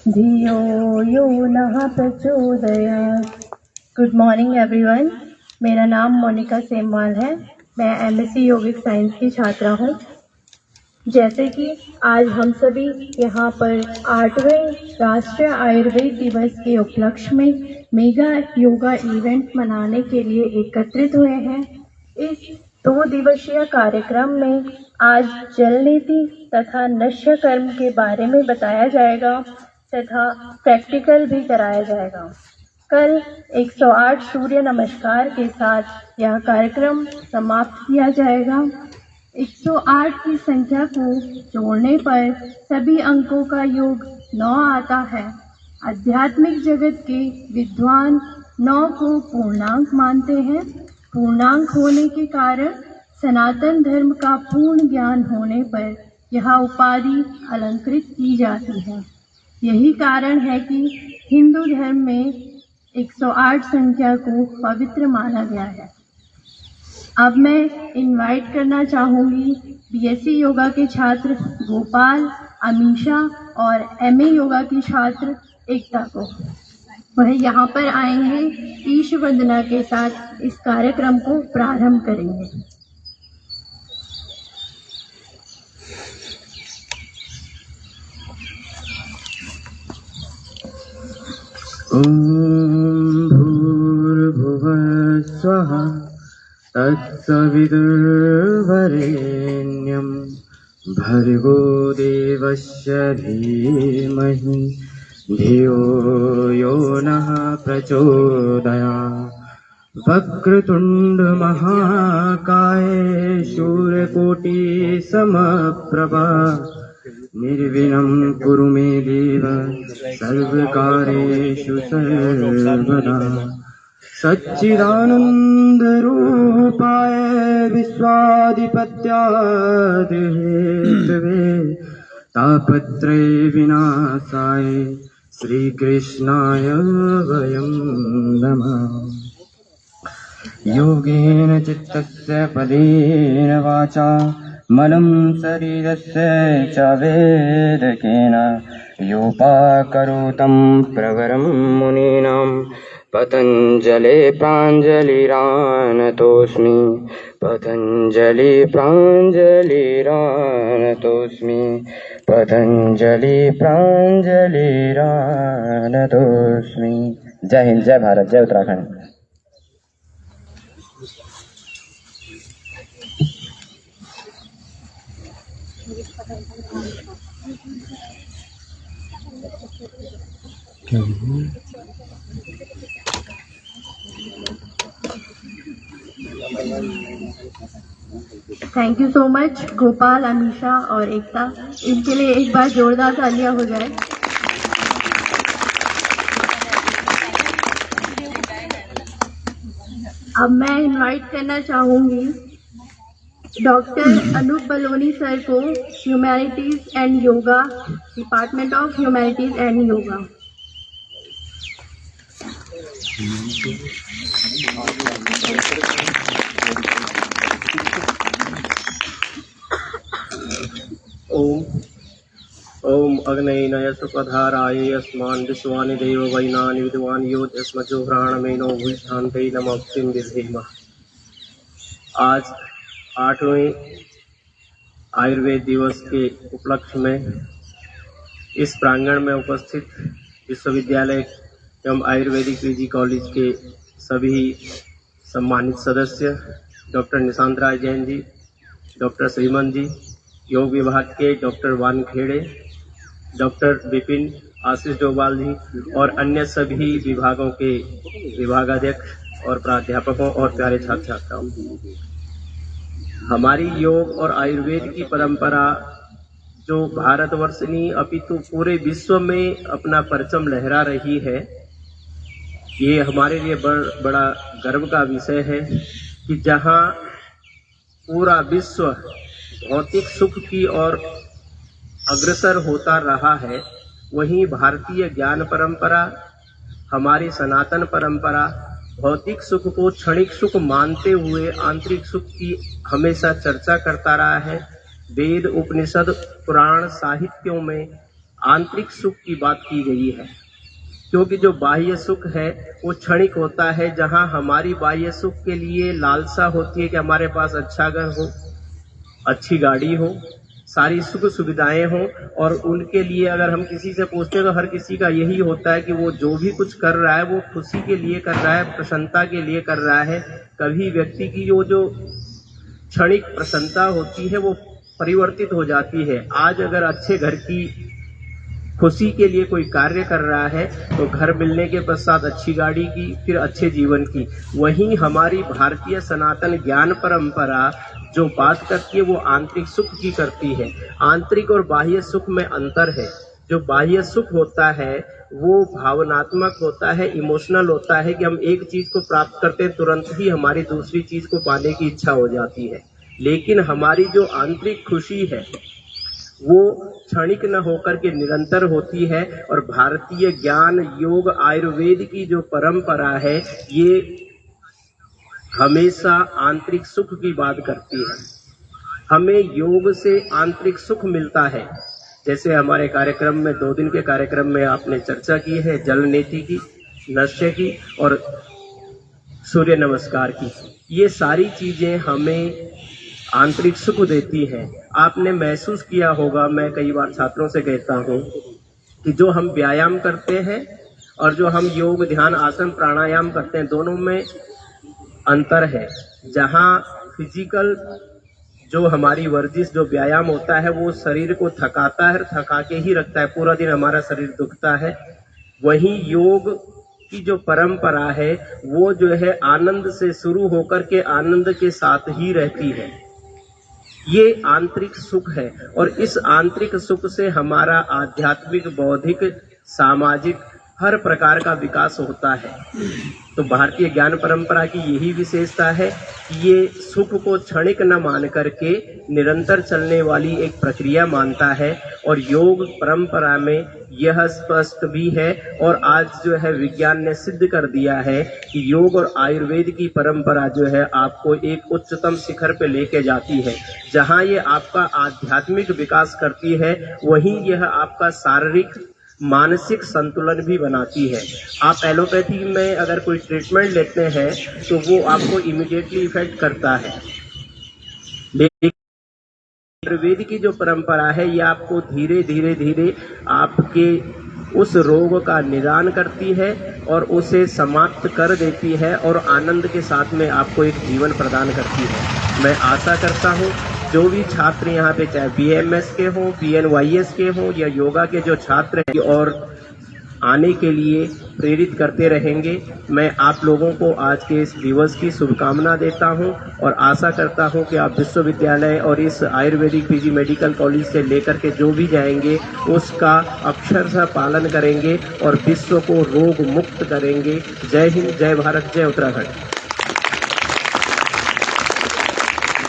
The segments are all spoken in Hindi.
धियो यो नः प्रचोदयात्। Good morning everyone. मेरा नाम मोनिका सेमवाल है। मैं एमएससी यौगिक साइंस की छात्रा हूँ। जैसे कि आज हम सभी यहाँ पर 8वें राष्ट्रीय आयुर्वेद दिवस के उपलक्ष्य में मेगा योगा इवेंट मनाने के लिए एकत्रित हुए हैं। इस 2 दिवसीय कार्यक्रम में आज जल नीति तथा नश्य कर्म के बारे में बताया जाएगा तथा प्रैक्टिकल भी कराया जाएगा। कल 108 सूर्य नमस्कार के साथ यह कार्यक्रम समाप्त किया जाएगा। 108 की संख्या को जोड़ने पर सभी अंकों का योग 9 आता है। आध्यात्मिक जगत के विद्वान 9 को पूर्णांक मानते हैं। पूर्णांक होने के कारण सनातन धर्म का पूर्ण ज्ञान होने पर यह उपाधि अलंकृत की जाती है। यही कारण है कि हिंदू धर्म में 108 संख्या को पवित्र माना गया है। अब मैं इनवाइट करना चाहूँगी बीएससी योगा के छात्र गोपाल, अमीशा और एमए योगा की छात्र एकता को। वह यहाँ पर आएंगे, ईश वंदना के साथ इस कार्यक्रम को प्रारंभ करेंगे। ॐ भूर्भुवः स्वः तत्सवितुर्वरेण्यं भर्गो देवस्य धीमहि धियो यो नः प्रचोदयात्। वक्रतुण्डमहाकाय सूर्यकोटिसमप्रभा निर्विघ्नं कुरु मे देव सर्वकार्येषु सर्वदा। सच्चिदानन्दरूपाय विश्वाधिपत्यादिहेतवे तापत्रय विनाशाय श्रीकृष्णाय वयं नमः। योगेन चित्तस्य पदेन वाचा मलं शरीरस्य च वेदकेन योपाकरोतं प्रवरं मुनीनां पतञ्जले प्राञ्जलिरानतोऽस्मि। पतञ्जलि प्राञ्जलिरानतोऽस्मि। पतञ्जलि प्राञ्जलिरानतोऽस्मि। जय हिंद, जय भारत, जय Uttarakhand. Thank you so much Gopal, Amisha और एकता। इनके लिए एक बार जोरदार तालियां हो जाए। अब मैं इनवाइट करना चाहूंगी डॉक्टर अनूप बलोनी सर को, humanities and yoga, department of humanities and yoga. ओम अग्नये सुपधाराय अस्मान् विश्वानि देव वैनानि विद्वान् यो यस्मजो प्राणमेनो भूषान्ते नमः विधेम। आज 8वें आयुर्वेद दिवस के उपलक्ष्य में इस प्रांगण में उपस्थित विश्वविद्यालय एवं आयुर्वेदिक पीजी कॉलेज के सभी सम्मानित सदस्य, डॉक्टर निशांत राय जैन जी, डॉक्टर श्रीमन जी, योग विभाग के डॉक्टर वानखेड़े, डॉक्टर विपिन, आशीष डोभाल जी और अन्य सभी विभागों के विभागाध्यक्ष और प्राध्यापकों और प्यारे छात्र छात्राओं, हमारी योग और आयुर्वेद की परंपरा जो भारतवर्ष नहीं अपितु पूरे विश्व में अपना परचम लहरा रही है, ये हमारे लिए बड़ा गर्व का विषय है कि जहाँ पूरा विश्व भौतिक सुख की ओर अग्रसर होता रहा है, वहीं भारतीय ज्ञान परंपरा, हमारी सनातन परंपरा भौतिक सुख को क्षणिक सुख मानते हुए आंतरिक सुख की हमेशा चर्चा करता रहा है। वेद, उपनिषद, पुराण, साहित्यों में आंतरिक सुख की बात की गई है, क्योंकि जो बाह्य सुख है वो क्षणिक होता है। जहां हमारी बाह्य सुख के लिए लालसा होती है कि हमारे पास अच्छा घर हो, अच्छी गाड़ी हो, सारी सुख सुविधाएं हों, और उनके लिए अगर हम किसी से पूछते हैं तो हर किसी का यही होता है कि वो जो भी कुछ कर रहा है वो खुशी के लिए कर रहा है, प्रसन्नता के लिए कर रहा है। कभी व्यक्ति की जो क्षणिक प्रसन्नता होती है वो परिवर्तित हो जाती है। आज अगर अच्छे घर की खुशी के लिए कोई कार्य कर रहा है तो घर मिलने के पश्चात अच्छी गाड़ी की, फिर अच्छे जीवन की। वहीं हमारी भारतीय सनातन ज्ञान परंपरा जो बात करती है वो आंतरिक सुख की करती है। आंतरिक और बाह्य सुख में अंतर है। जो बाह्य सुख होता है वो भावनात्मक होता है, इमोशनल होता है कि हम एक चीज को प्राप्त करते हैं तुरंत ही हमारी दूसरी चीज को पाने की इच्छा हो जाती है। लेकिन हमारी जो आंतरिक खुशी है वो क्षणिक न होकर के निरंतर होती है। और भारतीय ज्ञान, योग, आयुर्वेद की जो परंपरा है ये हमेशा आंतरिक सुख की बात करती है। हमें योग से आंतरिक सुख मिलता है। जैसे हमारे कार्यक्रम में 2 दिन के कार्यक्रम में आपने चर्चा की है जल नीति की, नशे की और सूर्य नमस्कार की। ये सारी चीजें हमें आंतरिक सुख देती हैं। आपने महसूस किया होगा, मैं कई बार छात्रों से कहता हूँ कि जो हम व्यायाम करते हैं और जो हम योग, ध्यान, आसन, प्राणायाम करते हैं दोनों में अंतर है। जहाँ फिजिकल जो हमारी वर्जिश, जो व्यायाम होता है वो शरीर को थकाता है, थका के ही रखता है, पूरा दिन हमारा शरीर दुखता है। वहीं योग की जो परंपरा है वो जो है आनंद से शुरू होकर के आनंद के साथ ही रहती है। ये आंतरिक सुख है और इस आंतरिक सुख से हमारा आध्यात्मिक, बौद्धिक, सामाजिक हर प्रकार का विकास होता है। तो भारतीय ज्ञान परंपरा की यही विशेषता है कि ये सुख को क्षणिक न मान करके निरंतर चलने वाली एक प्रक्रिया मानता है। और योग परंपरा में यह स्पष्ट भी है और आज जो है विज्ञान ने सिद्ध कर दिया है कि योग और आयुर्वेद की परंपरा जो है आपको एक उच्चतम शिखर पे लेके जाती है। जहाँ ये आपका आध्यात्मिक विकास करती है वहीं यह आपका शारीरिक, मानसिक संतुलन भी बनाती है। आप एलोपैथी में अगर कोई ट्रीटमेंट लेते हैं तो वो आपको इमीडिएटली इफेक्ट करता है, लेकिन आयुर्वेद की जो परंपरा है ये आपको धीरे धीरे आपके उस रोग का निदान करती है और उसे समाप्त कर देती है और आनंद के साथ में आपको एक जीवन प्रदान करती है। मैं आशा करता हूँ जो भी छात्र यहाँ पे चाहे BMS के हों, BNYS के हों या योगा के जो छात्र हैं और आने के लिए प्रेरित करते रहेंगे। मैं आप लोगों को आज के इस दिवस की शुभकामना देता हूं और आशा करता हूं कि आप विश्वविद्यालय और इस आयुर्वेदिक PG मेडिकल कॉलेज से लेकर के जो भी जाएंगे उसका अक्षरशः पालन करेंगे और विश्व को रोग मुक्त करेंगे। जय हिंद, जय भारत, जय Uttarakhand.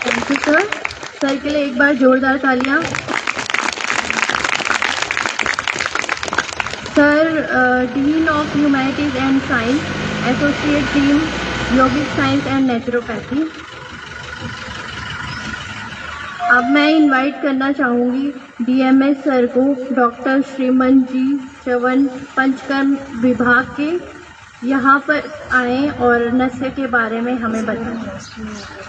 Thank you sir. Sir के लिए एक बार जोरदार तालियां। Sir dean of humanities and science, associate dean yogic science and naturopathy. अब मैं इनवाइट करना चाहूँगी DMS सर को, डॉक्टर श्रीमन जी चवन, पंचकर्म विभाग के, यहाँ पर आए और नशे के बारे में हमें बताएं।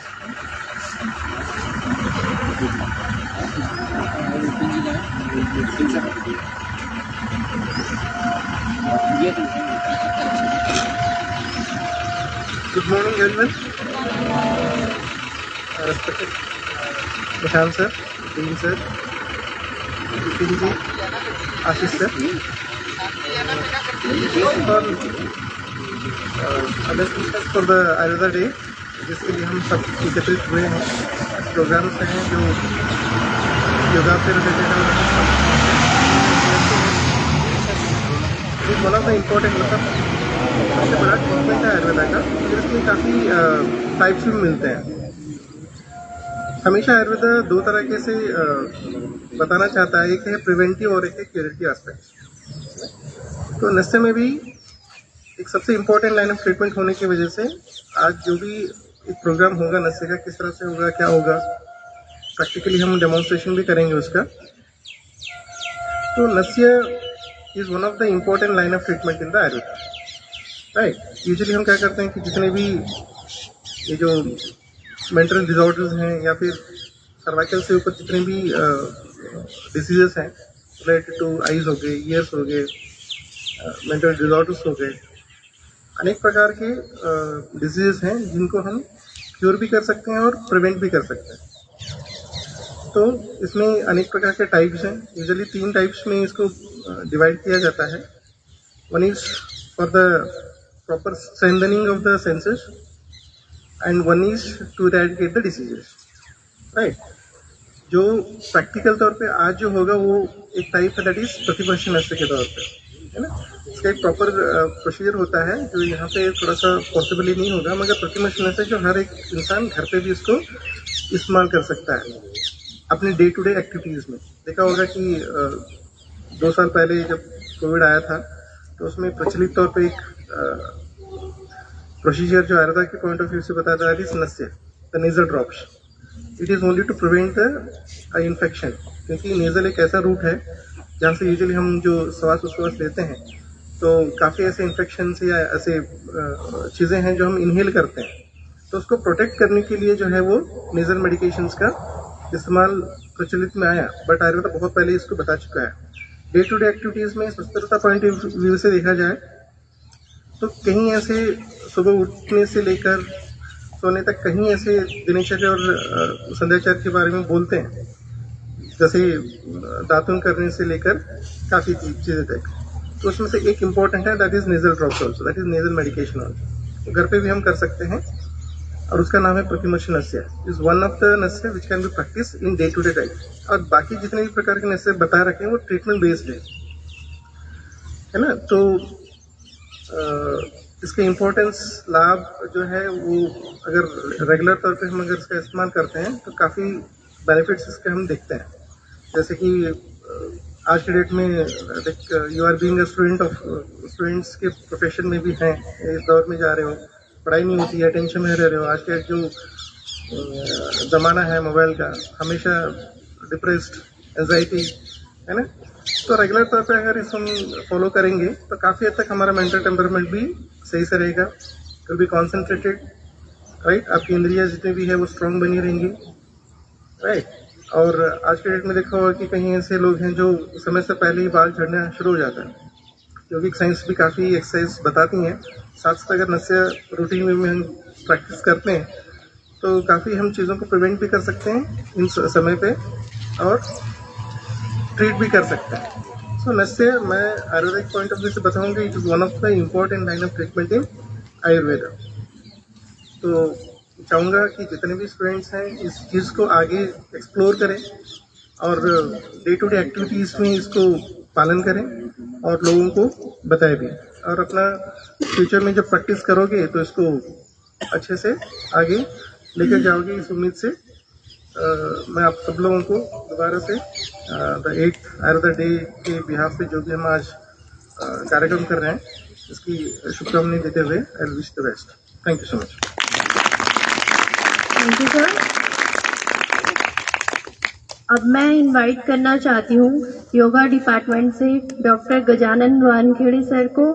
Good morning, everyone. Respected Vishal sir, Dean sir, Vipin ji, Ashish sir. First of all, best wishes for the Ayurveda Day, जिसके लिए हम सब एकत्रित हुए हैं। प्रोग्राम्स हैं जो योगा से रिलेटेड है। वन ऑफ द इम्पोर्टेंट, मतलब सबसे बड़ा ट्रीटमेंट है आयुर्वेदा का, फिर इसमें काफ़ी टाइप्स भी मिलते हैं। हमेशा आयुर्वेदा 2 तरीके से बताना चाहता है, एक है प्रिवेंटिव और एक है क्यूरेटिव एस्पेक्ट। तो नशे में भी एक सबसे इम्पोर्टेंट लाइन ऑफ ट्रीटमेंट होने की वजह से आज जो भी एक प्रोग्राम होगा नशे का, किस तरह से होगा, क्या होगा, प्रैक्टिकली हम डेमोन्स्ट्रेशन भी करेंगे उसका। तो nasya is one of the important line of treatment in the Ayurveda, right. Usually हम क्या करते हैं कि जितने भी ये जो मेंटल डिसऑर्डर्स हैं या फिर सर्वाइकल से ऊपर जितने भी डिसीजेस हैं रिलेटेड टू आइज हो गए, ईयर्स हो गए, मेंटल डिसऑर्डर्स हो गए, अनेक प्रकार के डिजीजेस हैं जिनको हम क्योर भी कर सकते हैं और प्रिवेंट भी कर सकते हैं। तो इसमें अनेक प्रकार के टाइप्स हैं। यूजुअली 3 टाइप्स में इसको डिवाइड किया जाता है। One is for the proper strengthening of the senses and one is to eradicate the diseases, right. जो प्रैक्टिकल तौर पे आज जो होगा वो एक टाइप है, दैट इज प्रतिपक्ष नस्य के तौर पे, है ना। इसका एक प्रॉपर प्रोसीजर होता है जो यहाँ पे थोड़ा सा पॉसिबल ही नहीं होगा, मगर प्रतिपक्ष नस्य जो हर एक इंसान घर पे भी इसको इस्तेमाल कर सकता है अपने डे टू डे एक्टिविटीज़ में। देखा होगा कि 2 साल पहले जब कोविड आया था तो उसमें प्रचलित तौर पे एक प्रोसीजर जो आयुर्वेदा के पॉइंट ऑफ व्यू से बताया था, is nasya, the nasal drops. It is only to prevent the infection, क्योंकि नेजल एक ऐसा रूट है जहाँ से यूजुअली हम जो श्वास उच्छ्वास लेते हैं तो काफ़ी ऐसे इन्फेक्शन या ऐसे चीज़ें हैं जो हम इनहेल करते हैं, तो उसको प्रोटेक्ट करने के लिए जो है वो नेजल मेडिकेशंस का इस्तेमाल प्रचलित में आया। बट आयुर्वेदा बहुत पहले इसको बता चुका है। डे टू डे एक्टिविटीज़ में सुस्थिरता पॉइंट ऑफ व्यू से देखा जाए तो कहीं ऐसे सुबह उठने से लेकर सोने तक कहीं ऐसे दिनचर्या और संध्याचार के बारे में बोलते हैं, जैसे दातुन करने से लेकर काफ़ी चीज़ें तक। तो उसमें से एक इम्पॉर्टेंट है, that is nasal drops also, that is nasal medication also. घर पे भी हम कर सकते हैं और उसका नाम है प्रतिपक्ष नस्य। Is one of the nasya which can be practice in day to day life. और बाकी जितने भी प्रकार के नस्य बता रखे हैं वो ट्रीटमेंट बेस्ड है ना। तो इसके इम्पोर्टेंस लाभ जो है वो अगर रेगुलर तौर पे हम अगर इसका इस्तेमाल करते हैं तो काफ़ी बेनिफिट्स इसके हम देखते हैं। जैसे कि आज के डेट में you are being a student of students के प्रोफेशन में भी हैं, इस दौर में जा रहे हो, पढ़ाई नहीं होती है, टेंशन में रह रहे हो। आज के जो ज़माना है मोबाइल का, हमेशा डिप्रेस्ड, एंजाइटी, है ना। तो रेगुलर तौर पे अगर इस हम फॉलो करेंगे तो काफ़ी हद तक हमारा मेंटल टेम्परमेंट भी सही से रहेगा, विल बी कॉन्सेंट्रेटेड, राइट। आपकी इंद्रियाँ जितनी भी है वो स्ट्रांग बनी रहेंगी, राइट। और आज के डेट में देखा होगा कि कहीं ऐसे लोग हैं जो समय से पहले ही बाल झड़ना शुरू हो जाता है, क्योंकि साइंस भी काफ़ी एक्सरसाइज बताती हैं। साथ साथ अगर नस्य रूटीन में हम प्रैक्टिस करते हैं तो काफ़ी हम चीज़ों को प्रिवेंट भी कर सकते हैं इन समय पे और ट्रीट भी कर सकते हैं। सो नस्य मैं आयुर्वेदिक पॉइंट ऑफ व्यू से बताऊंगा, it is one of the important line of treatment इन आयुर्वेदा। तो चाहूँगा कि जितने भी स्टूडेंट्स हैं इस चीज़ को आगे एक्सप्लोर करें और डे टू डे एक्टिविटीज़ में इसको पालन करें और लोगों को बताएं भी। और अपना फ्यूचर में जब प्रैक्टिस करोगे तो इसको अच्छे से आगे लेकर जाओगे, इस उम्मीद से मैं आप सब लोगों को दोबारा से द 8th आयुर्वेदा डे के बिहाफ पे जो भी हम आज कार्यक्रम कर रहे हैं इसकी शुभकामनाएं देते हुए I wish the best. Thank you so much. Thank you sir. अब मैं इनवाइट करना चाहती हूँ योगा डिपार्टमेंट से डॉक्टर गजानन वानखेड़े सर को,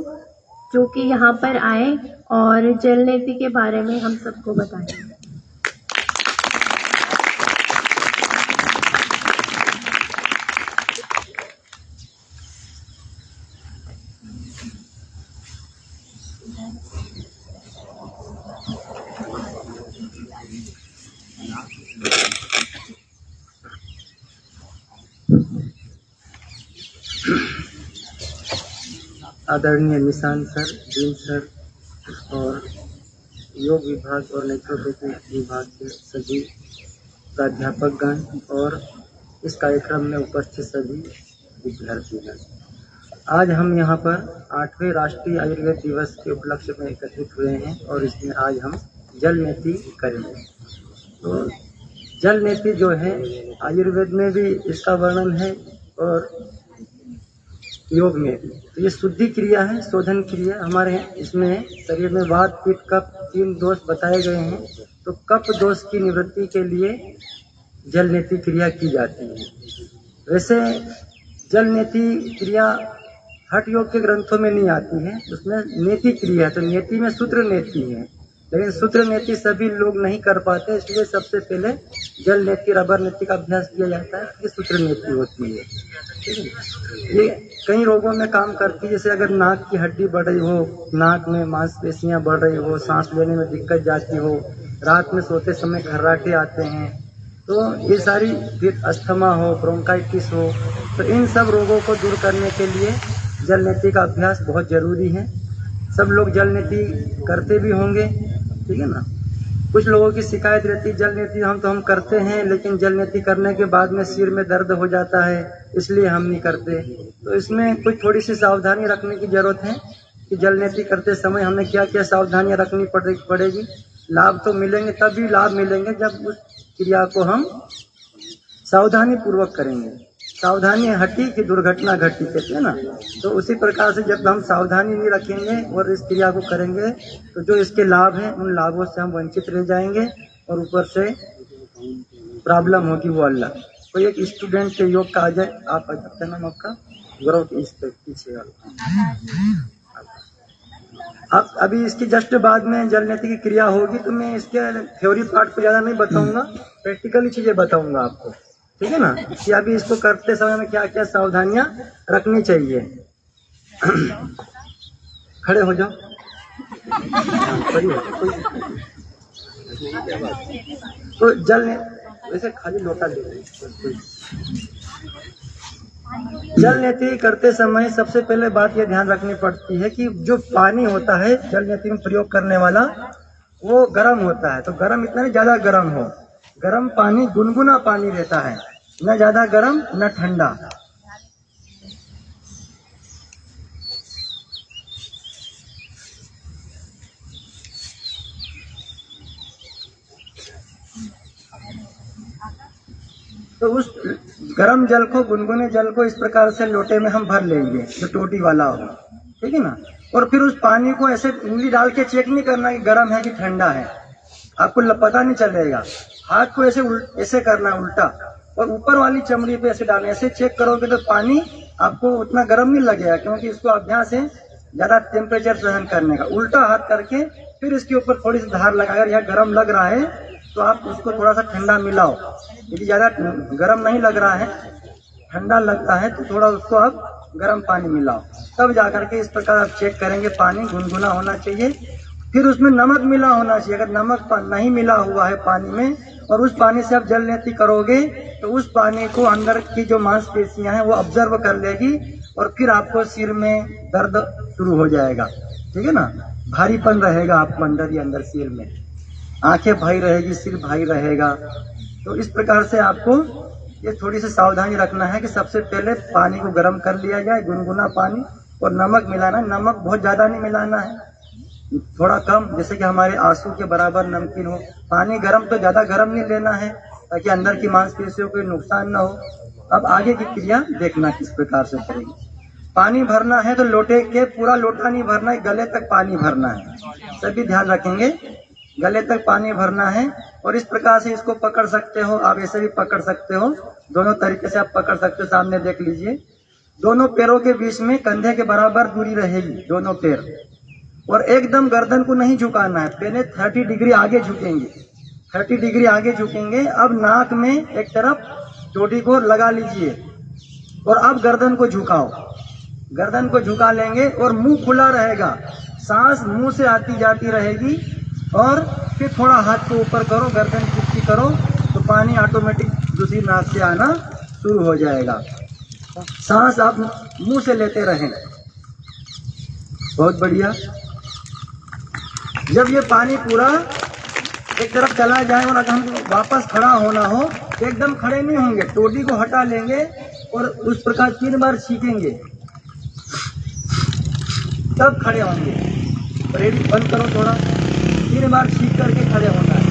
जो कि यहाँ पर आए और जल नीति के बारे में हम सबको बताएं। आदरणीय निशान सर, डीन सर और योग विभाग और नेचुरोपैथी विभाग के सभी प्राध्यापकगण और इस कार्यक्रम में उपस्थित सभी विद्यार्थीगण, आज हम यहाँ पर 8वें राष्ट्रीय आयुर्वेद दिवस के उपलक्ष्य में एकत्रित हुए हैं और इसमें आज हम जल नीति करेंगे। तो जल नीति जो है आयुर्वेद में भी इसका वर्णन है और योग में भी। तो ये शुद्धि क्रिया है, शोधन क्रिया हमारे इसमें शरीर में वात, पित्त, कफ 3 दोष बताए गए हैं। तो कफ दोष की निवृत्ति के लिए जल नीति क्रिया की जाती है। वैसे जल नेति क्रिया हठ योग के ग्रंथों में नहीं आती है, उसमें नेति क्रिया है। तो नेति में सूत्र नेति है, लेकिन सूत्र नेति सभी लोग नहीं कर पाते, इसलिए सबसे पहले जल नेति रबर नेति का अभ्यास किया जाता है, ये सूत्र नेति होती है। ठीक है, ये कई रोगों में काम करती है, जैसे अगर नाक की हड्डी बढ़ रही हो, नाक में मांसपेशियां बढ़ रही हो, सांस लेने में दिक्कत जाती हो, रात में सोते समय घर्राटे आते हैं, तो ये सारी, फिर अस्थमा हो, ब्रोंकाइटिस हो, तो इन सब रोगों को दूर करने के लिए जल नेति का अभ्यास बहुत जरूरी है। सब लोग जल नेति करते भी होंगे, ठीक है ना। कुछ लोगों की शिकायत रहती, जल नेति हम करते हैं, लेकिन जल नेति करने के बाद में सिर में दर्द हो जाता है, इसलिए हम नहीं करते। तो इसमें कुछ थोड़ी सी सावधानी रखने की जरूरत है कि जल नेति करते समय हमें क्या क्या सावधानियां रखनी पड़ेगी। लाभ तो मिलेंगे, तभी लाभ मिलेंगे जब उस क्रिया को हम सावधानी पूर्वक करेंगे। सावधानी हटी कि दुर्घटना घटी, कहते हैं ना। तो उसी प्रकार से जब हम सावधानी नहीं रखेंगे और इस क्रिया को करेंगे, तो जो इसके लाभ हैं उन लाभों से हम वंचित रह जाएंगे और ऊपर से प्रॉब्लम होगी वो अल्लाह। कोई एक स्टूडेंट के योग का आ जाए, आप आ सकते हैं नाम आपका गौरव, इस पे पीछे अब अभी इसकी जस्ट बाद में जल नेति की क्रिया होगी, तो मैं इसके थ्योरी पार्ट को ज्यादा नहीं बताऊंगा, प्रैक्टिकली चीजें बताऊंगा आपको, ठीक है ना, कि अभी इसको करते समय में क्या क्या सावधानियां रखनी चाहिए। खड़े हो जाओ, तो जल वैसे खाली लोटा दे। जल नेति करते समय सबसे पहले बात यह ध्यान रखनी पड़ती है कि जो पानी होता है जल नेति में प्रयोग करने वाला, वो गर्म होता है। तो गर्म इतना नहीं ज्यादा गर्म हो, गर्म पानी, गुनगुना पानी रहता है, न ज्यादा गर्म न ठंडा। तो उस गर्म जल को, गुनगुने जल को इस प्रकार से लोटे में हम भर लेंगे जो टोटी वाला हो, ठीक है ना। और फिर उस पानी को ऐसे उंगली डाल के चेक नहीं करना कि गर्म है कि ठंडा है, आपको पता नहीं चलेगा। हाथ को ऐसे करना उल्टा, और ऊपर वाली चमड़ी पे ऐसे डालना, ऐसे चेक करोगे तो पानी आपको उतना गर्म नहीं लगेगा, क्योंकि इसको अभ्यास है ज्यादा टेम्परेचर सहन करने का। उल्टा हाथ करके फिर इसके ऊपर थोड़ी सी धार लगा, अगर यह गर्म लग रहा है तो आप उसको थोड़ा सा ठंडा मिलाओ। यदि ज्यादा गर्म नहीं लग रहा है, ठंडा लगता है, तो थोड़ा उसको आप गर्म पानी मिलाओ, तब जाकर के इस प्रकार आप चेक करेंगे पानी गुनगुना होना चाहिए। फिर उसमें नमक मिला होना चाहिए। अगर नमक नहीं मिला हुआ है पानी में और उस पानी से आप जल नेति करोगे, तो उस पानी को अंदर की जो मांसपेशियां हैं वो ऑब्जर्व कर लेगी और फिर आपको सिर में दर्द शुरू हो जाएगा, ठीक है ना। भारीपन रहेगा आपको अंदर ही अंदर सिर में, आंखें भारी रहेगी, सिर भारी रहेगा। तो इस प्रकार से आपको ये थोड़ी सी सावधानी रखना है कि सबसे पहले पानी को गर्म कर लिया जाए, गुनगुना पानी, और नमक मिलाना। नमक बहुत ज्यादा नहीं मिलाना है, थोड़ा कम, जैसे कि हमारे आंसू के बराबर नमकीन हो। पानी गर्म तो ज्यादा गर्म नहीं लेना है ताकि अंदर की मांसपेशियों को नुकसान न हो। अब आगे की क्रिया देखना किस प्रकार से करेंगे। पानी भरना है तो लोटे के पूरा लोटा नहीं भरना है, गले तक पानी भरना है, सभी ध्यान रखेंगे। गले तक पानी भरना है और इस प्रकार से इसको पकड़ सकते हो, आप ऐसे भी पकड़ सकते हो, दोनों तरीके से आप पकड़ सकते हो। सामने देख लीजिए, दोनों पैरों के बीच में कंधे के बराबर दूरी रहेगी, दोनों पैर, और एकदम गर्दन को नहीं झुकाना है। पहले 30 डिग्री आगे झुकेंगे, 30 डिग्री आगे झुकेंगे। अब नाक में एक तरफ चोटी को लगा लीजिए और अब गर्दन को झुकाओ, गर्दन को झुका लेंगे और मुंह खुला रहेगा, सांस मुंह से आती जाती रहेगी। और फिर थोड़ा हाथ को ऊपर करो, गर्दन चुपकी करो, तो पानी ऑटोमेटिक दूसरी नाक से आना शुरू हो जाएगा। सांस आप मुंह से लेते रहें, बहुत बढ़िया। जब ये पानी पूरा एक तरफ चला जाए और अगर हम वापस खड़ा होना हो तो एकदम खड़े नहीं होंगे, टोटी को हटा लेंगे और उस प्रकार 3 बार छींकेंगे, तब खड़े होंगे। ब्रेक बंद करो थोड़ा, 3 बार छींक करके खड़े होना है,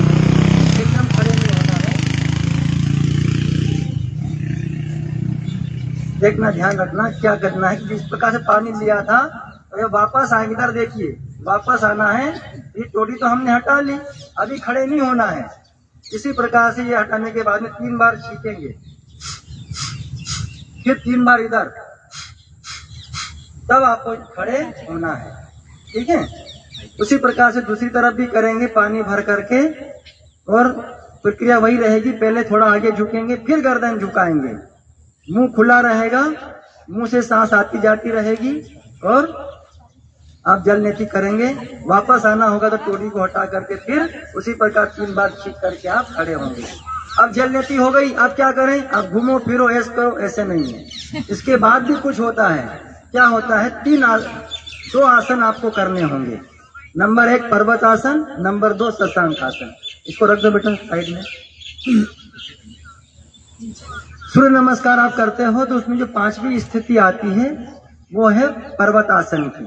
एकदम खड़े नहीं होना है। देखना, ध्यान रखना क्या करना है कि इस प्रकार से पानी लिया था और ये वापस आएंगे। इधर देखिए, वापस आना है। ये टोटी तो हमने हटा ली, अभी खड़े नहीं होना है। इसी प्रकार से ये हटाने के बाद में 3 बार छींकेंगे, फिर 3 बार इधर, तब आपको खड़े होना है। ठीक है, उसी प्रकार से दूसरी तरफ भी करेंगे पानी भर करके, और प्रक्रिया वही रहेगी। पहले थोड़ा आगे झुकेंगे, फिर गर्दन झुकाएंगे, मुंह खुला रहेगा, मुंह से सांस आती जाती रहेगी, और आप जल नेति करेंगे। वापस आना होगा तो टोड़ी को हटा करके फिर उसी प्रकार 3 बार छींक करके आप खड़े होंगे। अब जल नेति हो गई, आप क्या करें, आप घूमो फिरो ऐसे करो, ऐसे नहीं है। इसके बाद भी कुछ होता है। क्या होता है, 2 आसन आपको करने होंगे। नंबर 1 पर्वत आसन, नंबर 2 शशांक आसन। इसको रख दो बेटा साइड में। सूर्य नमस्कार आप करते हो तो उसमें जो 5वीं स्थिति आती है वो है पर्वत आसन की।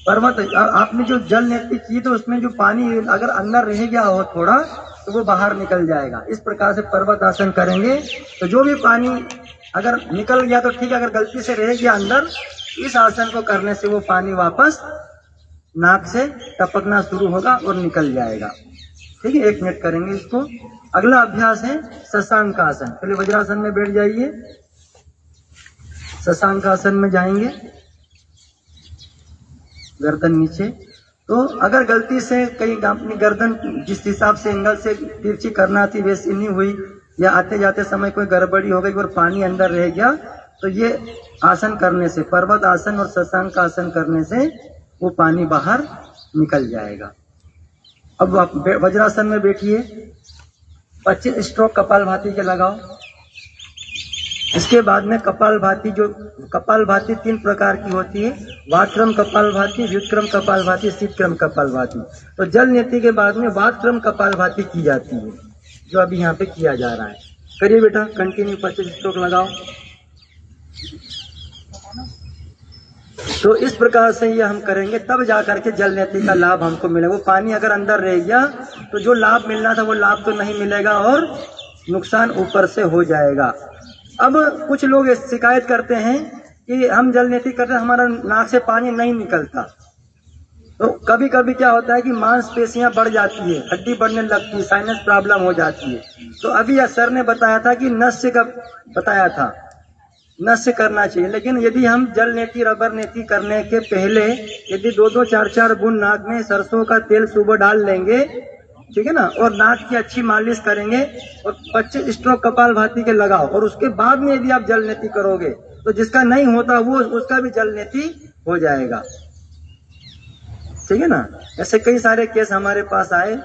पर्वत, आपने जो जल नेति की तो उसमें जो पानी अगर अंदर रह गया हो थोड़ा तो वो बाहर निकल जाएगा। इस प्रकार से पर्वत आसन करेंगे तो जो भी पानी अगर निकल गया तो ठीक है, अगर गलती से रह गया अंदर, इस आसन को करने से वो पानी वापस नाक से टपकना शुरू होगा और निकल जाएगा। ठीक है, 1 मिनट करेंगे इसको। अगला अभ्यास है शशांक आसन। पहले वज्रासन में बैठ जाइए, शशांक आसन में जाएंगे, गर्दन नीचे। तो अगर गलती से कहीं अपनी गर्दन जिस हिसाब से एंगल से तिरछी करना थी वैसी नहीं हुई, या आते जाते समय कोई गड़बड़ी हो गई और पानी अंदर रह गया, तो ये आसन करने से, पर्वत आसन और शशांक आसन करने से वो पानी बाहर निकल जाएगा। अब आप वज्रासन में बैठिए, 25 स्ट्रोक कपालभाति के लगाओ। इसके बाद में कपालभाति, जो कपालभाति 3 प्रकार की होती है, वातक्रम कपालभाति, व्युत्क्रम कपालभाति, शीतक्रम कपालभाति। तो जल नेति के बाद में वातक्रम कपालभाति की जाती है, जो अभी यहाँ पे किया जा रहा है। करिए बेटा, कंटिन्यू 25 स्ट्रोक लगाओ। तो इस प्रकार से ये हम करेंगे, तब जाकर के जल नेति का लाभ हमको मिलेगा। वो पानी अगर अंदर रह गया तो जो लाभ मिलना था वो लाभ तो नहीं मिलेगा और नुकसान ऊपर से हो जाएगा। अब कुछ लोग शिकायत करते हैं कि हम जल नेति करते हैं, हमारा नाक से पानी नहीं निकलता। तो कभी कभी क्या होता है कि मांसपेशियां बढ़ जाती है, हड्डी बढ़ने लगती है, साइनस प्रॉब्लम हो जाती है। तो अभी सर ने बताया था कि नस्य का बताया था, नस्य करना चाहिए। लेकिन यदि हम जल नेति, रबर नेति करने के पहले यदि 2-2, 4-4 बूंद नाक में सरसों का तेल सुबह डाल लेंगे, ठीक है ना, और नाक की अच्छी मालिश करेंगे और 25 स्ट्रोक कपालभाति के लगाओ, और उसके बाद में यदि आप जल नेति करोगे तो जिसका नहीं होता वो उसका भी जल नेति हो जाएगा। ठीक है ना। ऐसे कई सारे केस हमारे पास आए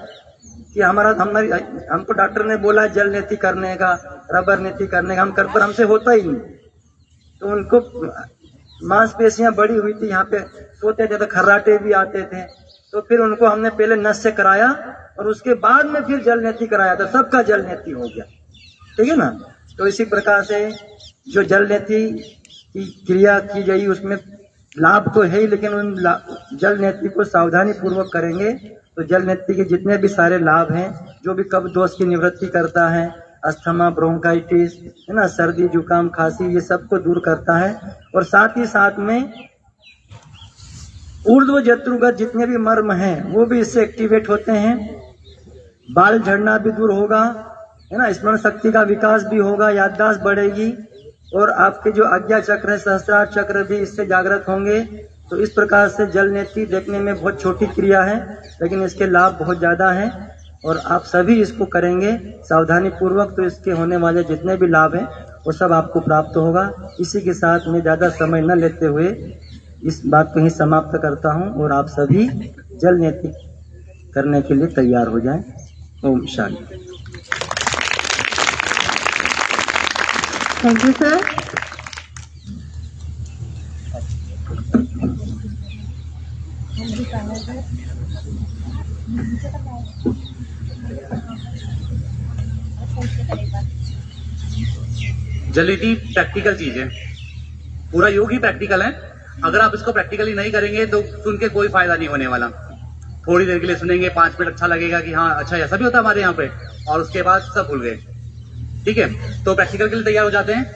कि हमको डॉक्टर ने बोला जल नेति करने का, रबर नेति करने का, हम कर पर हमसे होता ही नहीं। तो उनको मांसपेशियां बड़ी हुई थी, यहाँ पे सोते थे तो खर्राटे भी आते थे। तो फिर उनको हमने पहले नस्य कराया और उसके बाद में फिर जल नेति कराया, तो सबका जल नेति हो गया। ठीक है ना। तो इसी प्रकार से जो जल नेति की क्रिया की गई उसमें लाभ तो है ही, लेकिन उन जल नेति को सावधानी पूर्वक करेंगे तो जल नेति के जितने भी सारे लाभ हैं, जो भी कब्ज दोष की निवृत्ति करता है, अस्थमा, ब्रोंकाइटिस, है ना, सर्दी, जुकाम, खांसी, ये सब को दूर करता है। और साथ ही साथ में ऊर्ध्व जत्रुगत जितने भी मर्म हैं वो भी इससे एक्टिवेट होते हैं। बाल झड़ना भी दूर होगा, है ना, स्मरण शक्ति का विकास भी होगा, याददाश्त बढ़ेगी, और आपके जो आज्ञा चक्र है, सहस्त्रार चक्र भी इससे जागृत होंगे। तो इस प्रकार से जल नेति देखने में बहुत छोटी क्रिया है, लेकिन इसके लाभ बहुत ज्यादा हैं और आप सभी इसको करेंगे सावधानी पूर्वक, तो इसके होने वाले जितने भी लाभ हैं वो सब आपको प्राप्त होगा। इसी के साथ मैं ज्यादा समय न लेते हुए इस बात को ही समाप्त करता हूं और आप सभी जल नेति करने के लिए तैयार हो जाएं। ओम शांति। Thank you sir. जल नीति प्रैक्टिकल चीज है, पूरा योग ही प्रैक्टिकल है। अगर आप इसको प्रैक्टिकली नहीं करेंगे तो सुन के कोई फायदा नहीं होने वाला। थोड़ी देर के लिए सुनेंगे, 5 मिनट अच्छा लगेगा कि हाँ अच्छा ऐसा भी होता है हमारे यहाँ पे, और उसके बाद सब भूल गए। ठीक है, तो प्रैक्टिकल के लिए तैयार हो जाते हैं।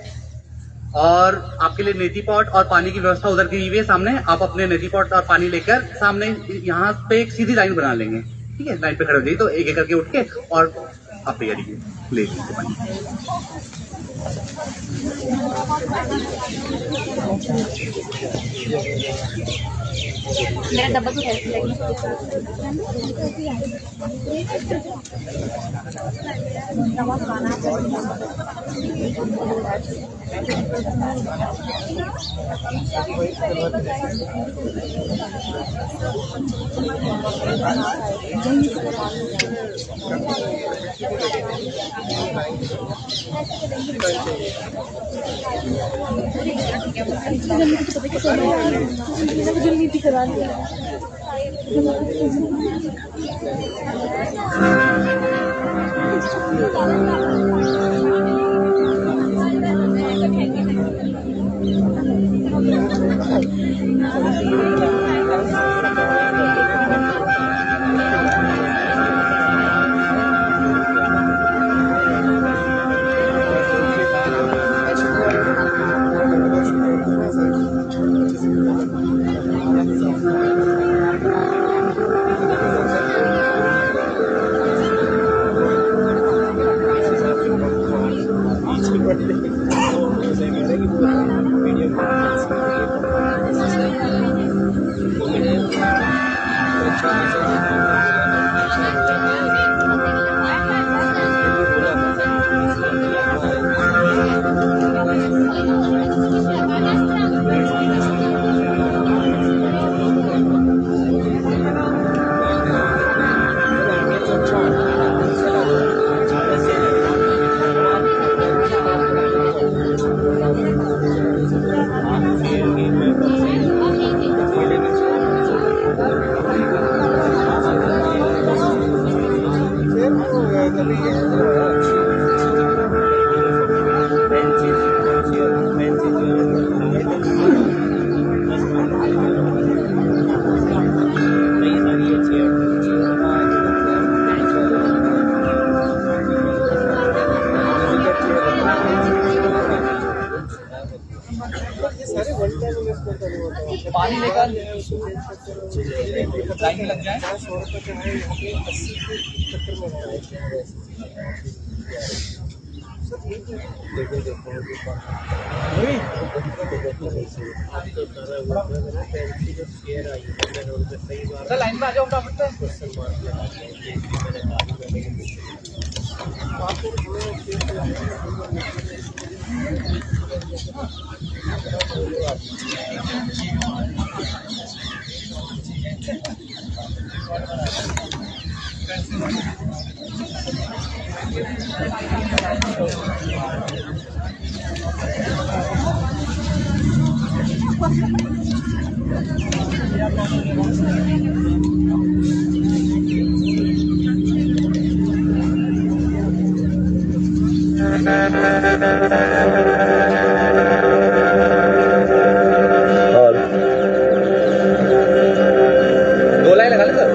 और आपके लिए नेति पॉट और पानी की व्यवस्था उधर की हुई है सामने। आप अपने नेति पॉट और पानी लेकर सामने यहाँ पे एक सीधी लाइन बना लेंगे। ठीक है, लाइन पे खड़े हो जाइए, तो एक एक करके उठ के और आप तैयारी ले लीजिए पानी। पानी लेकर लाइन में लग जाए। सर लाइन में आ जाओ फटाफट और 2 लाइन लगा ले सर।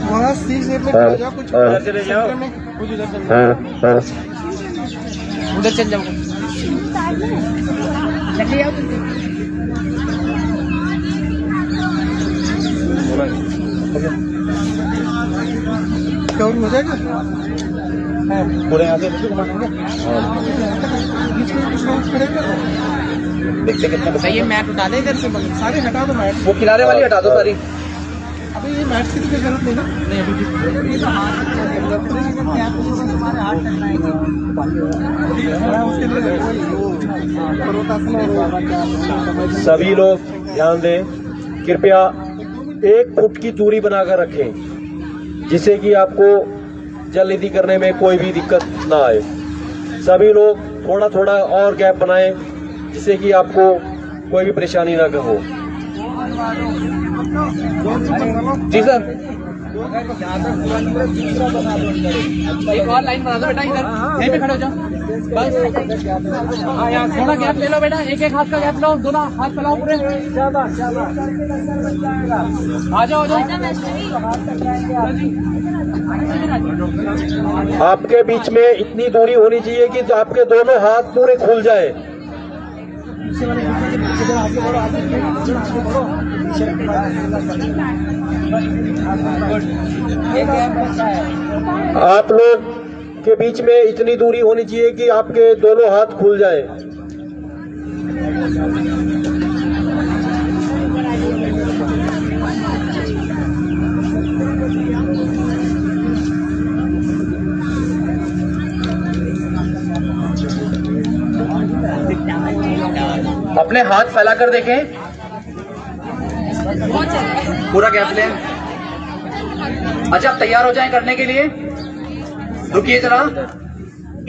वहाँ सी शेप में खड़ा हो जाओ, कुछ उधर चले जाओ, कुछ उधर चले जाओ, उधर चल जाओ। क्या हो जाएगा? पूरे यहाँ से घुमाएंगे। देखते कितने ये मैट उठा दे इधर से, सारे हटा दो मैट। वो किनारे वाली हटा दो सारी। अबे ये मैट की तो कोई जरूरत नहीं ना। नहीं अभी सभी लोग ध्यान दें, कृपया 1 फुट की दूरी बनाकर रखें जिससे कि आपको जल निधि करने में कोई भी दिक्कत ना आए। सभी लोग थोड़ा थोड़ा और गैप बनाएं जिससे कि आपको कोई भी परेशानी ना हो। जी सर, एक और लाइन बना दो बेटा, इधर यहीं पे खड़े हो जाओ बस। थोड़ा गैप ले लो बेटा, एक एक हाथ का गैप लो, दोनों हाथ फैलाओ पूरे। आ जाओ आपके बीच में इतनी दूरी होनी चाहिए कि आपके दोनों हाथ पूरे खुल जाए। आप लोग के बीच में इतनी दूरी होनी चाहिए कि आपके दोनों हाथ खुल जाए। अपने हाथ फैला कर देखें, पूरा गैप लें। अच्छा, आप तैयार हो जाएं करने के लिए। रुकिए जरा,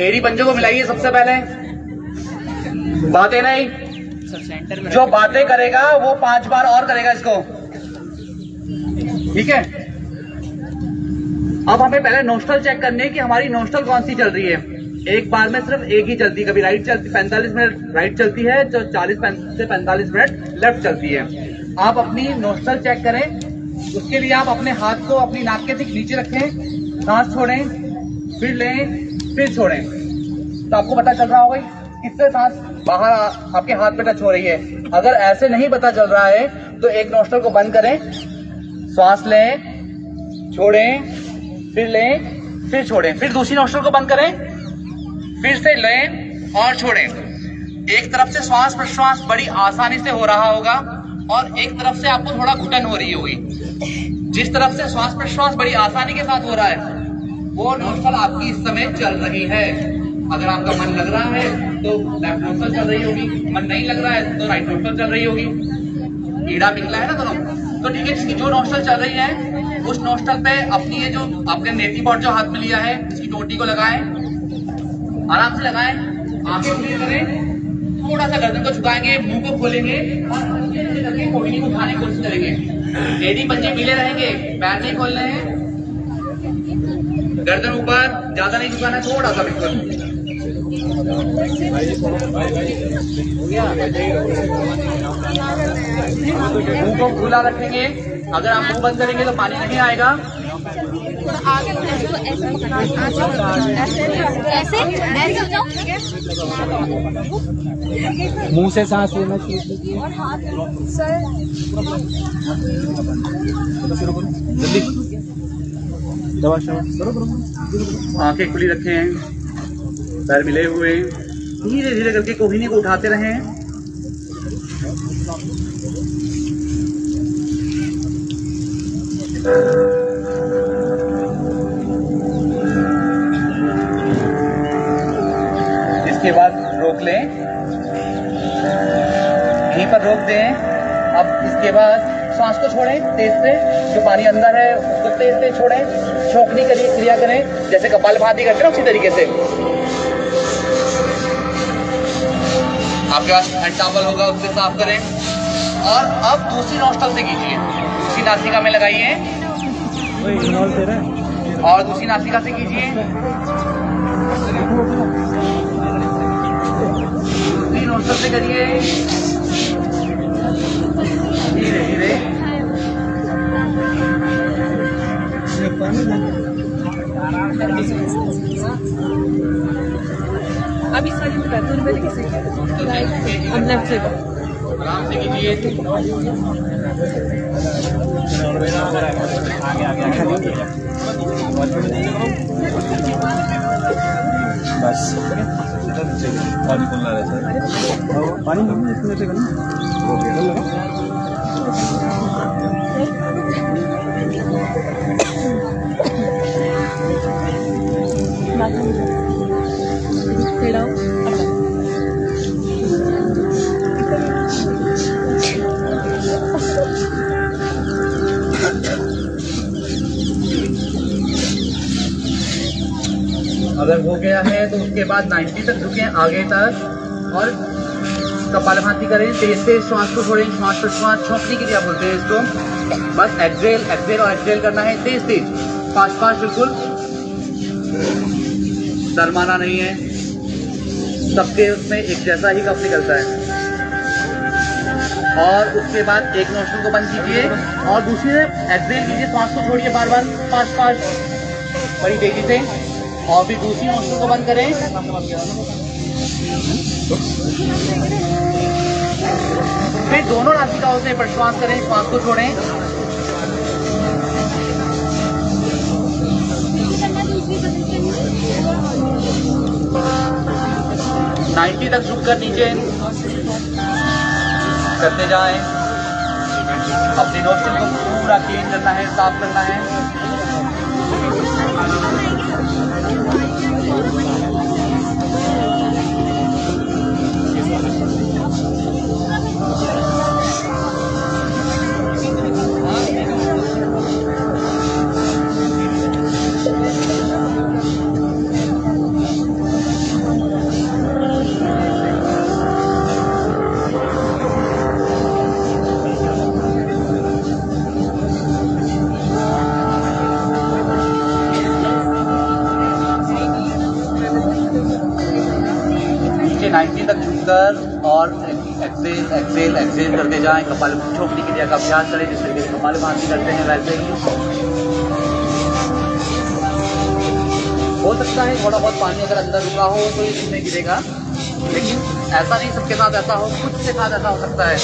एड़ी पंजों को मिलाइए सबसे पहले। बातें नहीं, जो बातें करेगा वो 5 बार और करेगा इसको, ठीक है। अब हमें पहले नोस्ट्रल चेक करनी है कि हमारी नोस्ट्रल कौन सी चल रही है। एक बार में सिर्फ एक ही चलती है, कभी राइट चलती 45 मिनट राइट चलती है, जो 40 से 45 मिनट लेफ्ट चलती है। आप अपनी नोस्ट्रल चेक करें, उसके लिए आप अपने हाथ को अपनी नाक के ठीक नीचे रखें, सांस छोड़ें, फिर लें, फिर छोड़ें, तो आपको पता चल रहा होगा किससे सांस बाहर आपके हाथ पे टच हो रही है। अगर ऐसे नहीं पता चल रहा है तो एक नोस्ट्रल को बंद करें, श्वास लें, छोड़ें, फिर लें, फिर छोड़ें, फिर दूसरी नोस्ट्रल को बंद करें, फिर से लें और छोड़ें। एक तरफ से श्वास प्रश्वास बड़ी आसानी से हो रहा होगा और एक तरफ से आपको थोड़ा घुटन हो रही होगी। जिस तरफ से श्वास प्रश्वास बड़ी आसानी के साथ हो रहा है वो नोस्ट्रल आपकी इस समय चल रही है। अगर आपका मन लग रहा है तो लेफ्ट नोस्ट्रल चल रही होगी, मन नहीं लग रहा है तो राइट नोस्ट्रल चल रही होगी। कीड़ा निकला है ना दोनों, तो ठीक है। जिसकी जो नोस्ट्रल चल रही है उस नोस्ट्रल पे अपनी ये जो आपने नेटी पॉट जो हाथ में लिया है इसकी टोटी को लगाएं, आराम से लगाएं, आंखें खुली करें, थोड़ा सा गर्दन को झुकाएंगे, मुंह को खोलेंगे और हल्के से करके कोहनी को उठाने की कोशिश करेंगे। एड़ी पंजे मिले रहेंगे, पैर नहीं खोलने हैं, गर्दन ऊपर, ज्यादा नहीं झुकाना, थोड़ा सा बिल्कुल। मुंह को खुला रखेंगे, अगर आप मुंह बंद करेंगे तो पानी नहीं आएगा। मुंह से सांस लेना चाहिए। आंखें खुली रखें, पैर मिले हुए, धीरे धीरे करके कोहिनी को उठाते रहें। इसके बाद रोक लें, यहीं पर रोक दें। अब इसके बाद सांस को छोड़ें तेज से, जो पानी अंदर है उसको तेज तेज छोड़ें, छोंकनी क्रिया करें जैसे कपालभाति करते हैं उसी तरीके से। आपके पास हैंड टॉवल होगा उससे साफ करें और अब दूसरी नोस्ट्रल से कीजिए, दूसरी नासिका में लगाइए और दूसरी नासिका से कीजिए, दूसरी नोस्ट्रल से करिए, धीरे धीरे। अब इस वाली में बैठो, पहले किसी अब लेफ्ट से आराम से कीजिए। बस पानी खुलना रहता पानी अगर हो गया है तो उसके बाद 90 तक झुकें आगे तक और कपालभाति करें। तेज तेज श्वास को छोड़ें, श्वास प्रश्वास छोंकने की क्रिया बोलते हैं इसको। बस एक्सेल एक्सेल और एक्सेल करना है, तेज तेज, फास्ट फास्ट, बिल्कुल शर्माना नहीं है। सबके उसमें एक जैसा ही कफ निकलता है। और उसके बाद एक नोस्ट्रल को बंद कीजिए और दूसरी एक्सेल कीजिए, श्वास को छोड़िए बार बार, फास्ट फास्ट, बड़ी तेजी से। और फिर दूसरी नोस्ट्रल को बंद करें। फिर दोनों नासिकाओं से प्रश्वास करें, श्वास को छोड़ें। नाइन्टी तक झुककर नीचे करते जाएं। अपनी नोस्ट्रल को पूरा क्लीन करना है, साफ करना है। नीचे 90 तक झुककर और एक्सेल एक्सेल एक्सेल करते जाएं। कपाल छोकरी की क्रिया का अभ्यास करें, जिस तरीके से कपालभाति करते हैं वैसे ही। हो सकता है थोड़ा बहुत पानी अगर अंदर रुका हो तो ये नीचे गिरेगा, लेकिन ऐसा नहीं सबके साथ ऐसा हो, कुछ के साथ ऐसा हो सकता है।